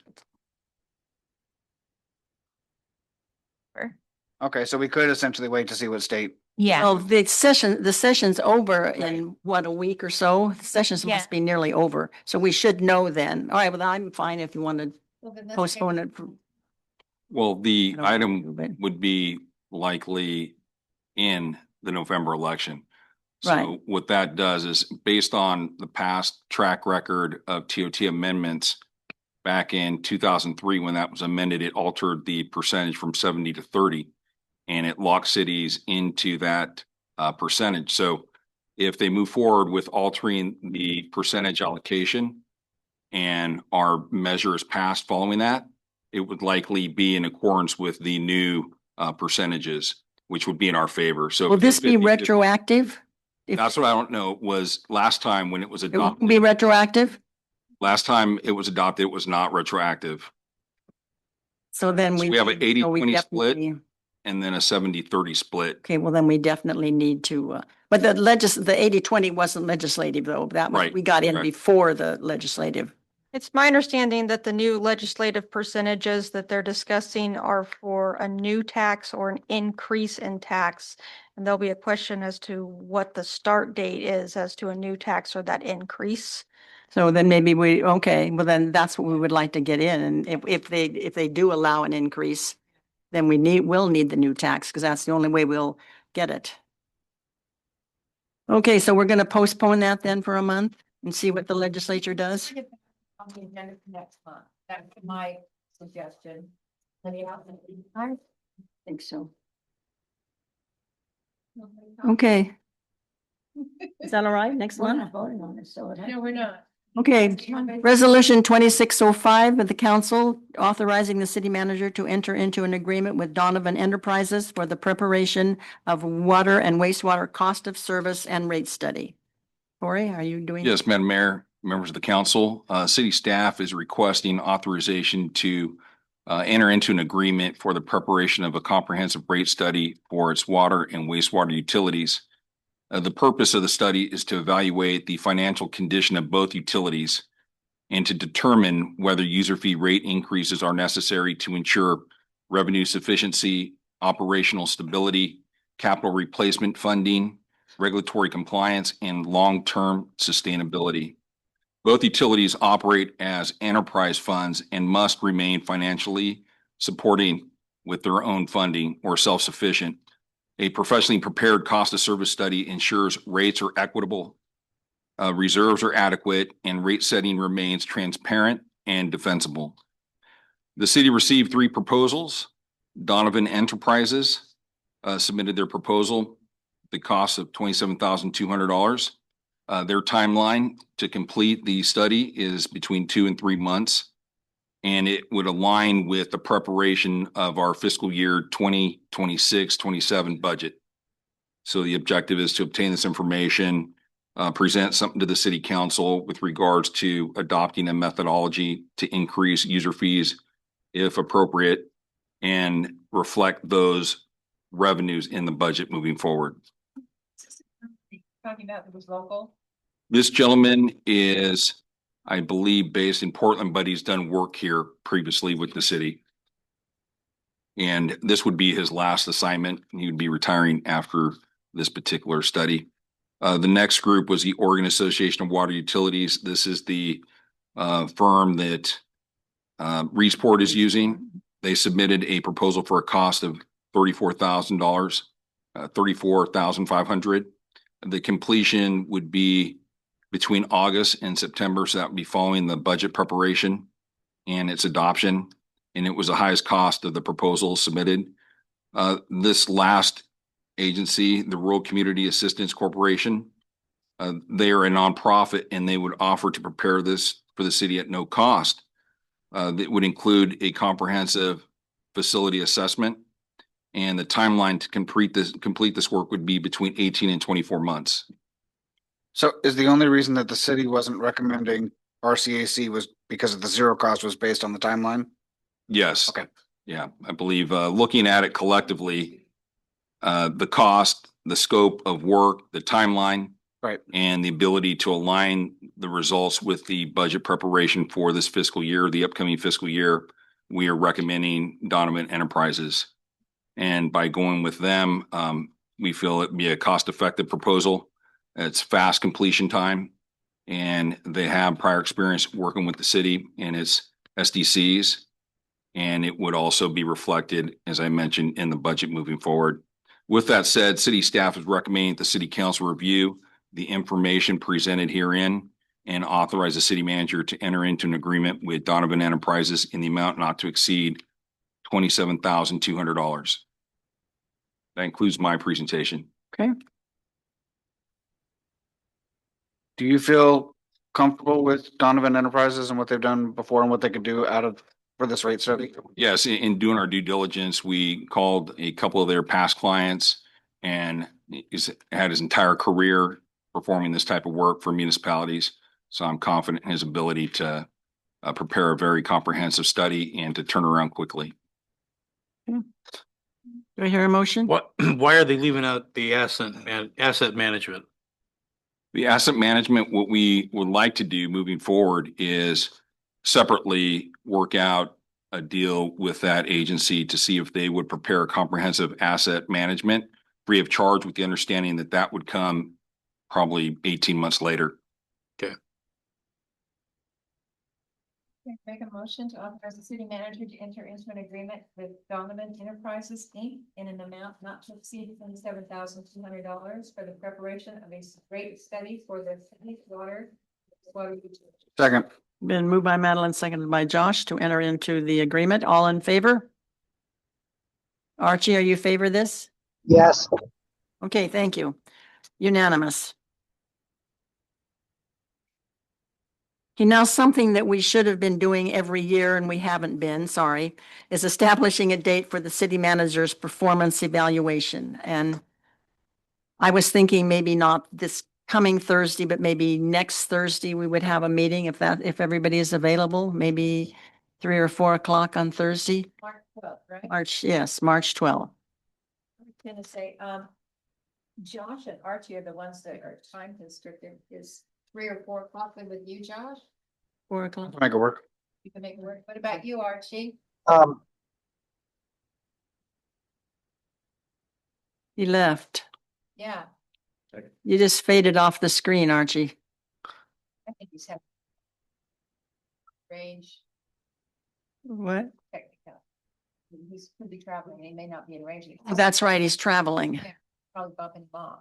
Okay, so we could essentially wait to see what state. Yeah. Well, the session's over in what, a week or so? The session's Yeah. must be nearly over. So we should know then. All right, well, I'm fine if you want to Well, then let's postpone take- it. for- Well, the I don't want to, item but- would be likely in the November election. Right. So what that does is based on the past track record of TOT amendments back in 2003, when that was amended, it altered the percentage from 70 to 30 and it locked cities into that percentage. So if they move forward with altering the percentage allocation and our measure is passed following that, it would likely be in accordance with the new percentages, which would be in our favor. So Will this be 50-50. retroactive? If That's what I don't know was last time when it was it will adopted, be retroactive? last time it was adopted, it was not retroactive. So then So we. we have an need- so we 80-20 split. definitely- And then a 70-30 split. Okay, well, then we definitely need to, but the 80-20 wasn't legislative though. That was, Right, we got in correct. before the legislative. It's my understanding that the new legislative percentages that they're discussing are for a new tax or an increase in tax. And there'll be a question as to what the start date is as to a new tax or that increase. So then maybe okay, well then that's what we would like to get in. And if they do allow an increase, then we'll need the new tax because that's the only way we'll get it. Okay, so we're going to postpone that then for a month and see what the legislature does. On the agenda for next month. That's my suggestion. Any else? I think so. Okay. Is that all right? Next We're one? not voting on this, so it. No, we're not. Okay, Resolution 2605 of the council authorizing the city manager to enter into an agreement with Donovan Enterprises for the preparation of water and wastewater cost of service and rate study. Corey, are you doing? Yes, Madam Mayor, members of the council, city staff is requesting authorization to enter into an agreement for the preparation of a comprehensive rate study for its water and wastewater utilities. The purpose of the study is to evaluate the financial condition of both utilities and to determine whether user fee rate increases are necessary to ensure revenue sufficiency, operational stability, capital replacement funding, regulatory compliance, and long-term sustainability. Both utilities operate as enterprise funds and must remain financially supporting with their own funding or self-sufficient. A professionally prepared cost of service study ensures rates are equitable, reserves are adequate, and rate setting remains transparent and defensible. The city received 3 proposals. Donovan Enterprises submitted their proposal, the cost of $27,200. Their timeline to complete the study is between 2 and 3 months. And it would align with the preparation of our fiscal year 2026-27 budget. So the objective is to obtain this information, present something to the city council with regards to adopting a methodology to increase user fees if appropriate and reflect those revenues in the budget moving forward. Talking about it was local. This gentleman is, I believe, based in Portland, but he's done work here previously with the city. And this would be his last assignment. He would be retiring after this particular study. The next group was the Oregon Association of Water Utilities. This is the firm that Reesport is using. They submitted a proposal for a cost of $34,000, $34,500. The completion would be between August and September, so that would be following the budget preparation and its adoption. And it was the highest cost of the proposal submitted. This last agency, the Rural Community Assistance Corporation. They are a nonprofit and they would offer to prepare this for the city at no cost. That would include a comprehensive facility assessment, and the timeline to complete this work would be between 18 and 24 months. So is the only reason that the city wasn't recommending RCAC was because of the zero cost was based on the timeline? Yes. Okay. Yeah, I believe, looking at it collectively, the cost, the scope of work, the timeline, Right. and the ability to align the results with the budget preparation for this fiscal year, the upcoming fiscal year, we are recommending Donovan Enterprises. And by going with them, we feel it'd be a cost-effective proposal. It's fast completion time, and they have prior experience working with the city and its SDCs. And it would also be reflected, as I mentioned, in the budget moving forward. With that said, city staff is recommending the city council review the information presented herein and authorize the city manager to enter into an agreement with Donovan Enterprises in the amount not to exceed $27,200. That includes my presentation. Okay. Do you feel comfortable with Donovan Enterprises and what they've done before and what they could do for this rate study? Yes, in doing our due diligence, we called a couple of their past clients, and he's had his entire career performing this type of work for municipalities. So I'm confident in his ability to prepare a very comprehensive study and to turn around quickly. Do I hear a motion? Why are they leaving out the asset management? The asset management, what we would like to do moving forward is separately work out a deal with that agency to see if they would prepare a comprehensive asset management free of charge, with the understanding that that would come probably 18 months later. Okay. Make a motion to authorize the city manager to enter into an agreement with Donovan Enterprises, Inc. in an amount not to exceed $27,200 for the preparation of a rate study for the city's water utility. Second. Been moved by Madeline, seconded by Josh to enter into the agreement. All in favor? Archie, are you favor this? Yes. Okay, thank you. Unanimous. Okay, now something that we should have been doing every year and we haven't been, sorry, is establishing a date for the city manager's performance evaluation. And I was thinking maybe not this coming Thursday, but maybe next Thursday we would have a meeting if everybody is available, maybe 3 or 4 o'clock on Thursday. March 12th, right? March 12th. I was gonna say, Josh and Archie are the ones that are time constricted. Is 3 or 4 o'clock good with you, Josh? 4 o'clock. Make it work. You can make it work. What about you, Archie? He left. Yeah, You just faded off the screen, Archie. I think he's having range What? technical. He's could be traveling and he may not be in range. That's right, he's traveling. Yeah, probably bumping him off.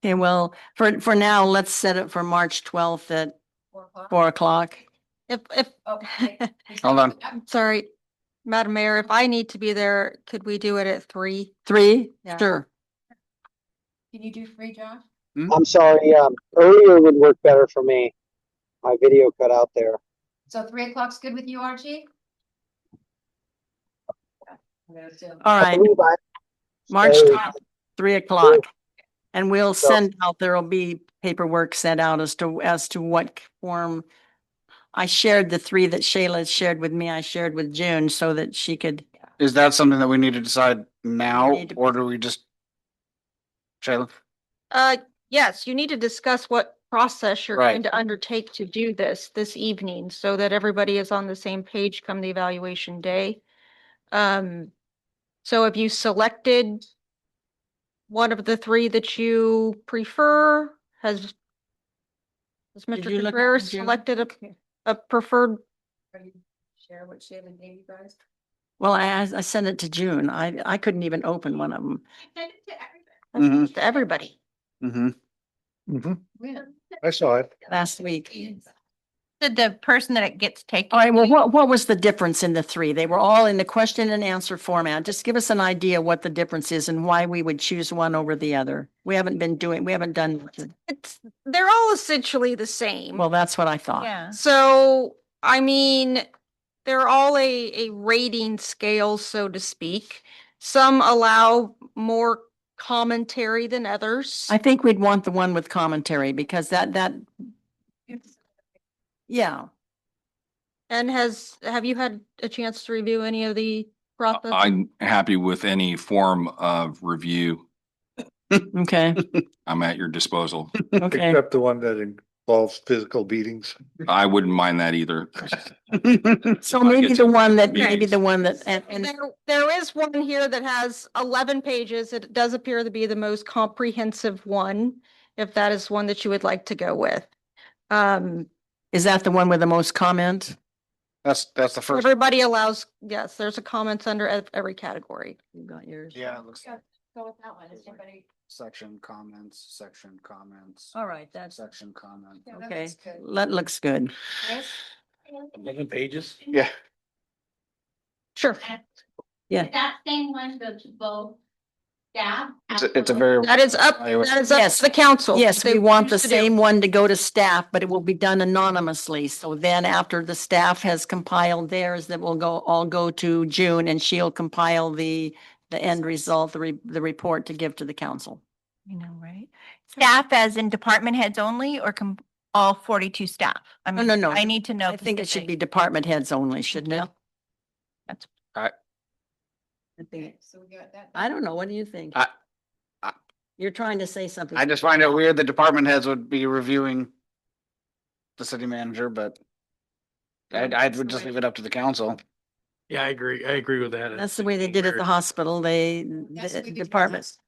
Okay, well, for now, let's set it for March 12th at 4 o'clock. 4 o'clock. If, Okay. Hold on. sorry, Madam Mayor, if I need to be there, could we do it at 3? 3? Yeah. Sure. Can you do 3, Josh? I'm sorry, earlier would work better for me. My video cut out there. So 3 o'clock's good with you, Archie? All right, March Hey. 12th, 3 o'clock. And we'll send out, there'll be paperwork sent out as to what form. I shared the 3 that Shayla shared with me, I shared with June so that she could, Is that something that we need to decide now, Need to- or do we just? Shayla? Yes, you need to discuss what process you're Right. going to undertake to do this evening so that everybody is on the same page come the evaluation day. So have you selected one of the 3 that you prefer? Has Did you Mr. look at Contreras June? selected a preferred? Are you share what Shayla gave you guys? well, I sent it to June. I couldn't even open one of them. Send it to everybody. Mhm. To everybody. Mm-hmm. Mm-hmm. When? I saw it. Last week. The person that it gets taken. All right, well, what was the difference in the three? They were all in the question and answer format. Just give us an idea what the difference is and why we would choose one over the other. We haven't done, They're all essentially the same. well, that's what I thought. Yeah. So, I mean, they're all a rating scale, so to speak. Some allow more commentary than others. I think we'd want the one with commentary because yeah. And have you had a chance to review any of the process? I'm happy with any form of review. Okay, I'm at your disposal. okay. Except the one that involves physical beatings. I wouldn't mind that either. So I maybe get the to one that, Okay. and There is one here that has 11 pages. It does appear to be the most comprehensive one, if that is one that you would like to go with. is that the one with the most comment? That's the first. Everybody allows, yes, there's a comments under every category. You got yours? Yeah, it looks Go with that one. Is anybody? section comments, All right, that's, section comment. Yeah, that okay. looks good. That looks good. Chris? 11 pages? Yeah. Sure. Yeah. That same one go to both staff. It's a very. That is up Yes. to the council. Yes, If they we want the choose to do. same one to go to staff, but it will be done anonymously. So then after the staff has compiled theirs, that will all go to June and she'll compile the end result, the report to give to the council. You know, right? Staff as in department heads only or all 42 staff? I mean, No. I need to know. I think it should be specific. department heads only, shouldn't it? That's- I think, So we got that. I don't know. What do you think? I- You're trying to say something. I just find it weird the department heads would be reviewing the city manager, but I would just leave it up to the council. Yeah, I agree with that. That's the way they did at the hospital. That's The what we did departments.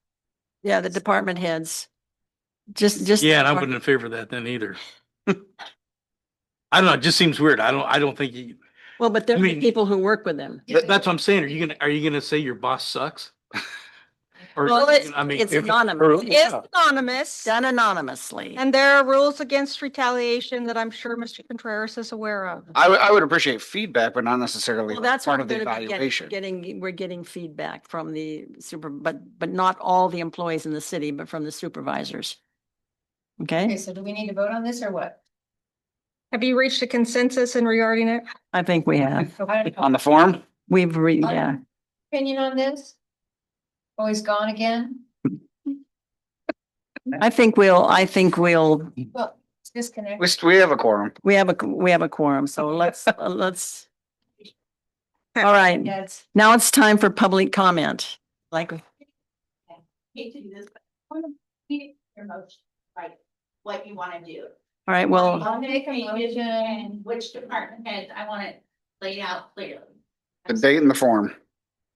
Yeah, the department heads. Just. Yeah, and I wasn't in favor of that then either. I don't know, it just seems weird. I don't think you, Well, but there I are mean- people who work with them. that's what I'm saying. Are you gonna say your boss sucks? Or, Well, I mean. it's anonymous. It's anonymous. Done anonymously. And there are rules against retaliation that I'm sure Mr. Contreras is aware of. I would appreciate feedback, but not necessarily Well, that's part what of the we're gonna be evaluation. we're getting feedback from the but not all the employees in the city, but from the supervisors. Okay, Okay, so do we need to vote on this or what? Have you reached a consensus in regarding it? I think we have. On the form? Yeah. Opinion on this? Oh, he's gone again? I think we'll, Well, it's disconnected. We have a quorum. we have a quorum, so let's. All right, Yeah, it's. now it's time for public comment. Like, Hate to do this, but I want to read your motion, right? What you want to do. all right, well, I'll make a motion and which department heads I want it laid out clearly. The date and the form.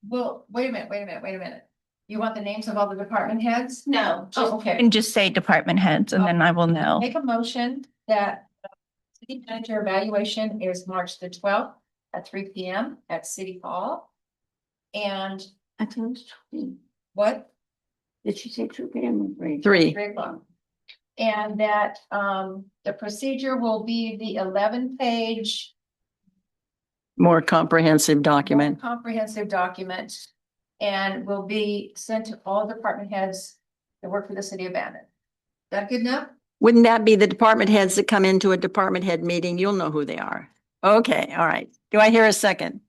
Well, wait a minute. You want the names of all the department heads? No, Oh, okay. And just say department heads and then I will know. Make a motion that city manager evaluation is March the 12th at 3 p.m. at City Hall. And what? Did she say 2 p.m. or 3? 3. 3 o'clock. And that the procedure will be the 11-page More comprehensive document. comprehensive document and will be sent to all department heads that work for the city of Bandon. Is that good enough? Wouldn't that be the department heads that come into a department head meeting? You'll know who they are. Okay, all right. Do I hear a second?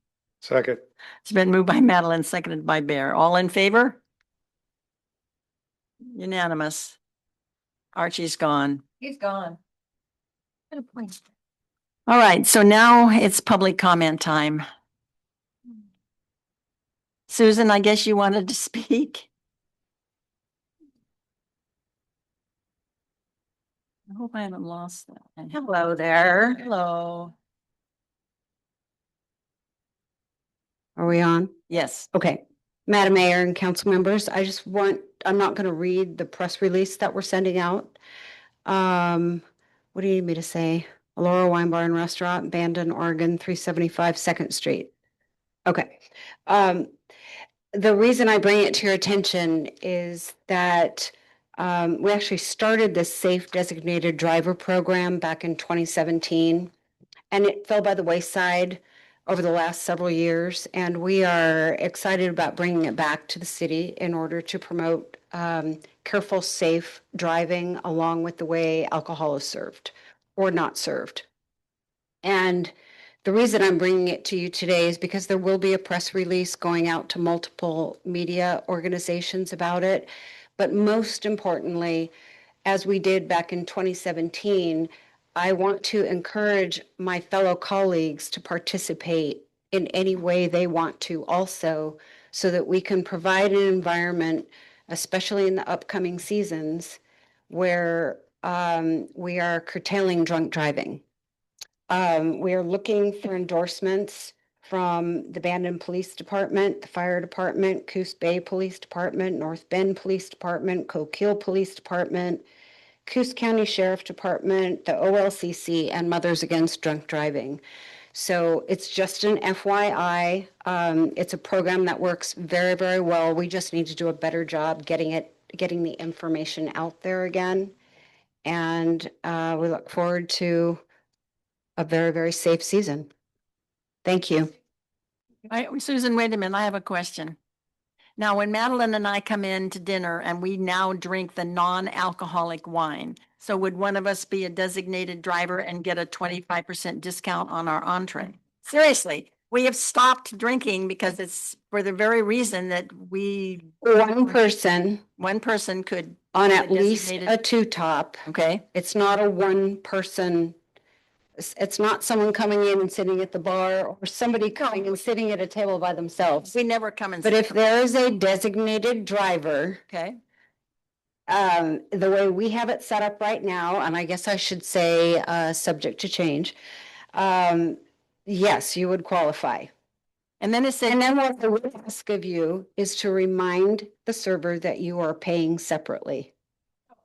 Second. It's been moved by Madeline, seconded by Bear. All in favor? Unanimous. Archie's gone. He's gone. All right, so now it's public comment time. Susan, I guess you wanted to speak? I hope I haven't lost that. Hello there. Hello. Are we on? Yes. Okay. Madam Mayor and council members, I'm not going to read the press release that we're sending out. What do you need me to say? Laura Wine Bar and Restaurant, Bandon, Oregon, 375 2nd Street. Okay. The reason I bring it to your attention is that we actually started this safe designated driver program back in 2017. and it fell by the wayside over the last several years. And we are excited about bringing it back to the city in order to promote careful, safe driving along with the way alcohol is served or not served. And the reason I'm bringing it to you today is because there will be a press release going out to multiple media organizations about it. But most importantly, as we did back in 2017, I want to encourage my fellow colleagues to participate in any way they want to also, so that we can provide an environment, especially in the upcoming seasons, where we are curtailing drunk driving. We are looking for endorsements from the Bandon Police Department, the Fire Department, Coos Bay Police Department, North Bend Police Department, Coquille Police Department, Coos County Sheriff Department, the OLCC, and Mothers Against Drunk Driving. So it's just an FYI. It's a program that works very, very well. We just need to do a better job getting the information out there again. And we look forward to a very, very safe season. Thank you. Susan, wait a minute. I have a question. Now, when Madeline and I come in to dinner and we now drink the non-alcoholic wine, so would one of us be a designated driver and get a 25% discount on our entree? Seriously, we have stopped drinking because it's for the very reason that One person could. on be at least designated- a two-top. Okay, It's not a one-person. It's not someone coming in and sitting at the bar or somebody coming and sitting at a table by themselves. we never come and. But if there is a designated driver, Okay, the way we have it set up right now, and I guess I should say, subject to change, yes, you would qualify. and then it said. And then what I would ask of you is to remind the server that you are paying separately.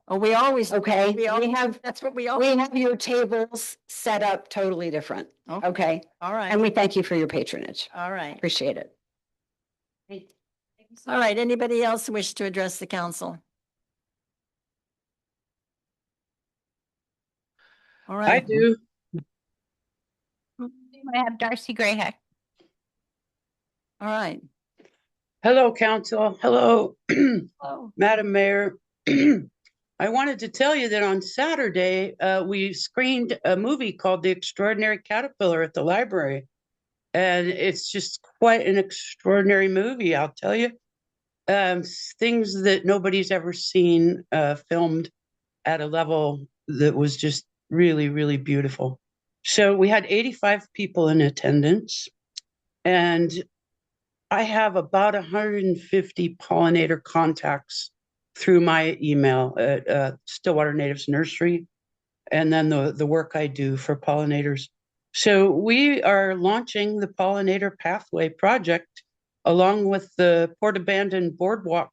Oh, we always. Okay, We have, that's what we always. we have your tables set up totally different. Okay. Okay, All right, and we thank you for your patronage. all right. Appreciate it. All right, anybody else wish to address the council? All right. I do. I have Darcy Grayheck. All right. Hello, council. Hello, Oh. Madam Mayor. I wanted to tell you that on Saturday, we screened a movie called The Extraordinary Caterpillar at the library. And it's just quite an extraordinary movie, I'll tell you. Things that nobody's ever seen filmed at a level that was just really, really beautiful. So we had 85 people in attendance, and I have about 150 pollinator contacts through my email at Stillwater Natives Nursery, and then the work I do for pollinators. So we are launching the Pollinator Pathway Project along with the Port Abandon Boardwalk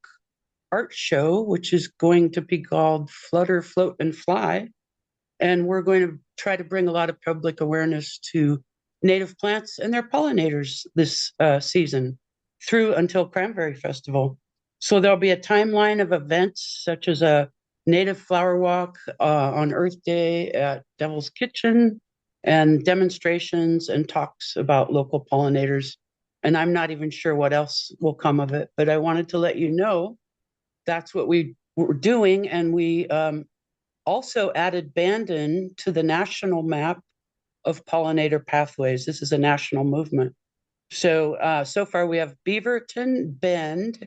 Art Show, which is going to be called Flutter, Float, and Fly. And we're going to try to bring a lot of public awareness to native plants and their pollinators this season through until Cranberry Festival. So there'll be a timeline of events such as a native flower walk on Earth Day at Devil's Kitchen, and demonstrations and talks about local pollinators. And I'm not even sure what else will come of it, but I wanted to let you know that's what we were doing. And we also added Bandon to the national map of pollinator pathways. This is a national movement. So, so far we have Beaverton, Bend,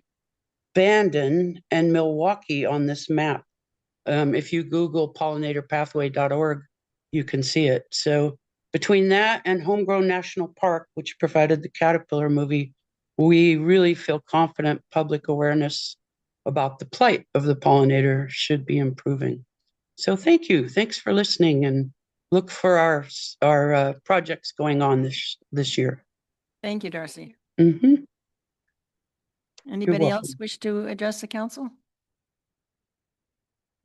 Bandon, and Milwaukee on this map. If you Google pollinatorpathway.org, you can see it. So between that and Homegrown National Park, which provided the Caterpillar movie, we really feel confident public awareness about the plight of the pollinator should be improving. So thank you. Thanks for listening, and look for our projects going on this year. Thank you, Darcy. Mm-hmm. Anybody welcome. else wish to address the council?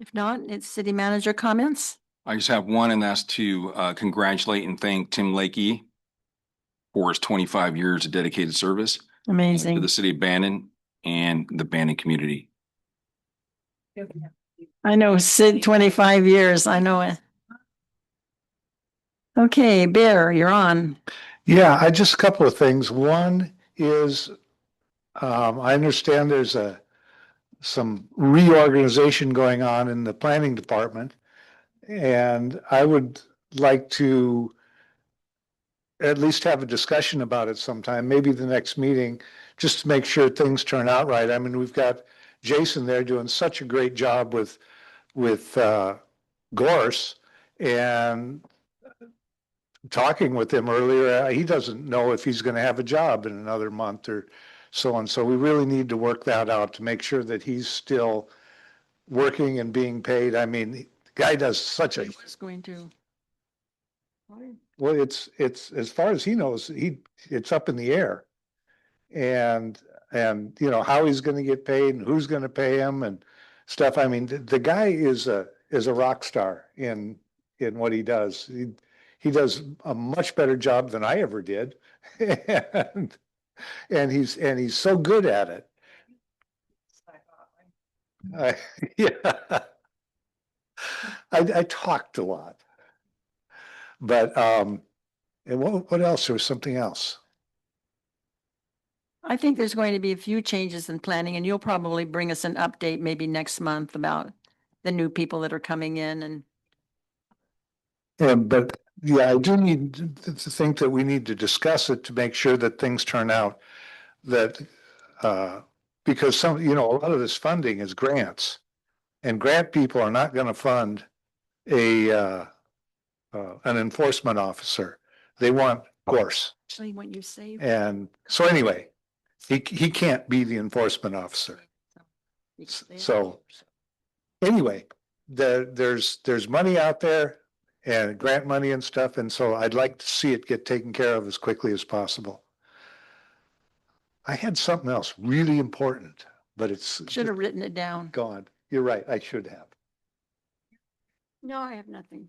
If not, it's city manager comments. I just have one, and that's to congratulate and thank Tim Lakey for his 25 years of dedicated service to Amazing. the city of Bandon and the Bandon community. I know Sid, 25 years. I know it. Okay, Bear, you're on. Yeah, I just a couple of things. One is, I understand there's some reorganization going on in the planning department. And I would like to at least have a discussion about it sometime, maybe the next meeting, just to make sure things turn out right. I mean, we've got Jason there doing such a great job with Gorse, and talking with him earlier, he doesn't know if he's going to have a job in another month or so on. So we really need to work that out to make sure that he's still working and being paid. I mean, the guy does such a, Who's going to? well, it's as far as he knows, it's up in the air. And you know, how he's going to get paid and who's going to pay him and stuff. I mean, the guy is a rock star in what he does. He does a much better job than I ever did. And he's so good at it. Yeah. I talked a lot. But and what else? There was something else. I think there's going to be a few changes in planning, and you'll probably bring us an update maybe next month about the new people that are coming in and. But yeah, I do need to think that we need to discuss it to make sure that things turn out that, because some, you know, a lot of this funding is grants, and grant people are not going to fund an enforcement officer. They want Gorse. Actually, when you say. And so anyway, he can't be the enforcement officer. So anyway, there's money out there and grant money and stuff. And so I'd like to see it get taken care of as quickly as possible. I had something else really important, but it's Should have written it down. gone. You're right. I should have. No, I have nothing.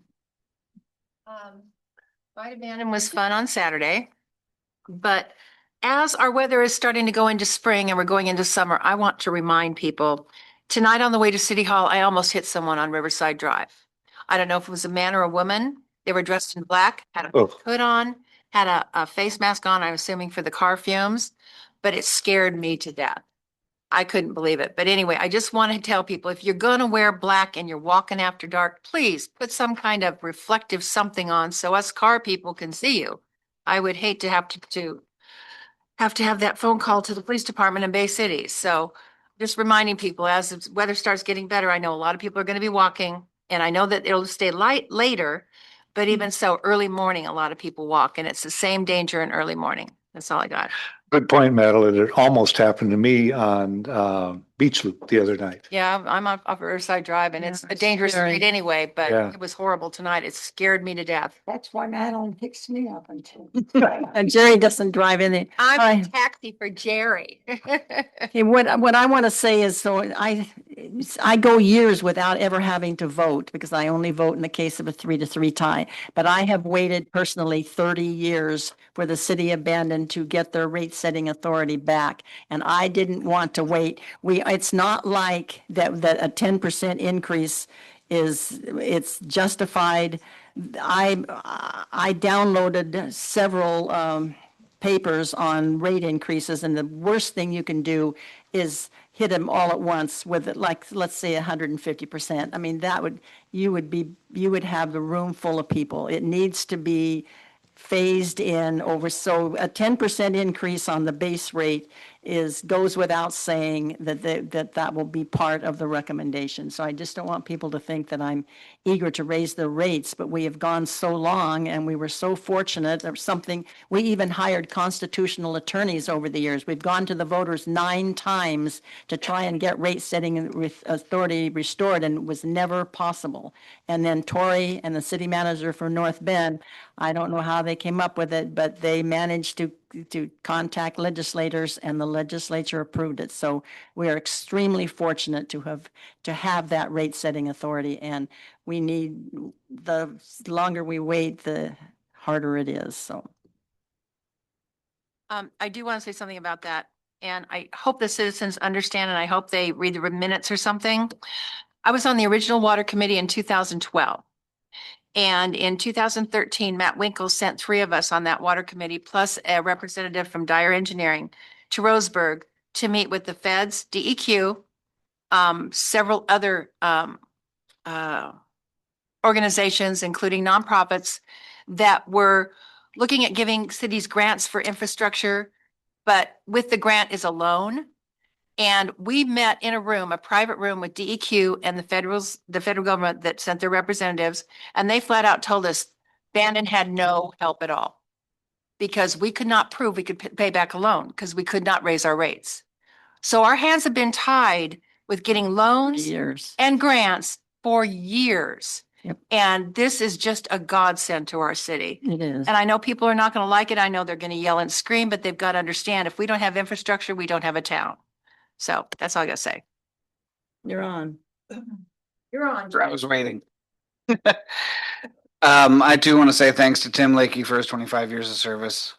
Ride Abandon was fun on Saturday, but as our weather is starting to go into spring and we're going into summer, I want to remind people, tonight on the way to City Hall, I almost hit someone on Riverside Drive. I don't know if it was a man or a woman. They were dressed in black, had a hood on, had a face mask on, I'm assuming for the car fumes, but it scared me to death. I couldn't believe it. But anyway, I just want to tell people, if you're going to wear black and you're walking after dark, please put some kind of reflective something on so us car people can see you. I would hate to have have that phone call to the police department in Bay City. So just reminding people, as the weather starts getting better, I know a lot of people are going to be walking, and I know that it'll stay light later, but even so, early morning, a lot of people walk, and it's the same danger in early morning. That's all I got. Good point, Madeline. It almost happened to me on Beach Loop the other night. Yeah, I'm off Riverside Drive, and it's a dangerous scary. street anyway, but Yeah. it was horrible tonight. It scared me to death. That's why Madeline picks me up until. And Jerry doesn't drive in it. I'm Hi. a taxi for Jerry. Okay, what I want to say is, so I go years without ever having to vote because I only vote in the case of a 3-3 tie. But I have waited personally 30 years for the city of Bandon to get their rate setting authority back. And I didn't want to wait. It's not like that a 10% increase it's justified. I downloaded several papers on rate increases, and the worst thing you can do is hit them all at once with it, like, let's say 150%. I mean, you would have the room full of people. It needs to be phased in over, so a 10% increase on the base rate goes without saying that will be part of the recommendation. So I just don't want people to think that I'm eager to raise the rates, but we have gone so long and we were so fortunate or something. We even hired constitutional attorneys over the years. We've gone to the voters 9 times to try and get rate setting with authority restored, and it was never possible. And then Tori and the city manager for North Bend, I don't know how they came up with it, but they managed to contact legislators, and the legislature approved it. So we are extremely fortunate to have that rate setting authority, and we need, the longer we wait, the harder it is. So I do want to say something about that, and I hope the citizens understand, and I hope they read the minutes or something. I was on the original water committee in 2012. And in 2013, Matt Winkle sent 3 of us on that water committee, plus a representative from Dyer Engineering to Roseburg to meet with the feds, DEQ, several other organizations, including nonprofits, that were looking at giving cities grants for infrastructure, but with the grant is a loan. And we met in a room, a private room with DEQ and the federal government that sent their representatives, and they flat out told us Bandon had no help at all because we could not prove we could pay back a loan because we could not raise our rates. So our hands have been tied with getting loans Years. and grants for years. Yep. And this is just a godsend to our city. It is. And I know people are not going to like it. I know they're going to yell and scream, but they've got to understand if we don't have infrastructure, we don't have a town. So that's all I got to say. You're on. You're on. I was waiting. I too want to say thanks to Tim Lakey for his 25 years of service.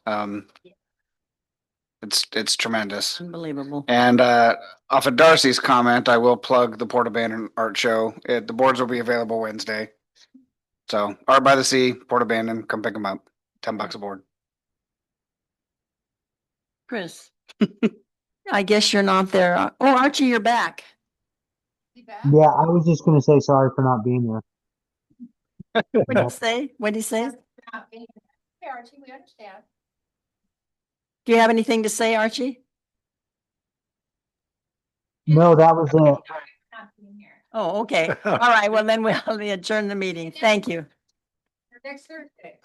It's tremendous. Unbelievable. And off of Darcy's comment, I will plug the Port Abandon Art Show. The boards will be available Wednesday. So Art by the Sea, Port Abandon, come pick them up. $10 a board. Chris. I guess you're not there. Oh, Archie, you're back. Yeah, I was just gonna say sorry for not being there. What did you say? What did you say? Hey, Archie, we understand. Do you have anything to say, Archie? No, that was it. Not being here. Oh, okay. All right. Well, then we'll adjourn the meeting. Thank you. Next Thursday.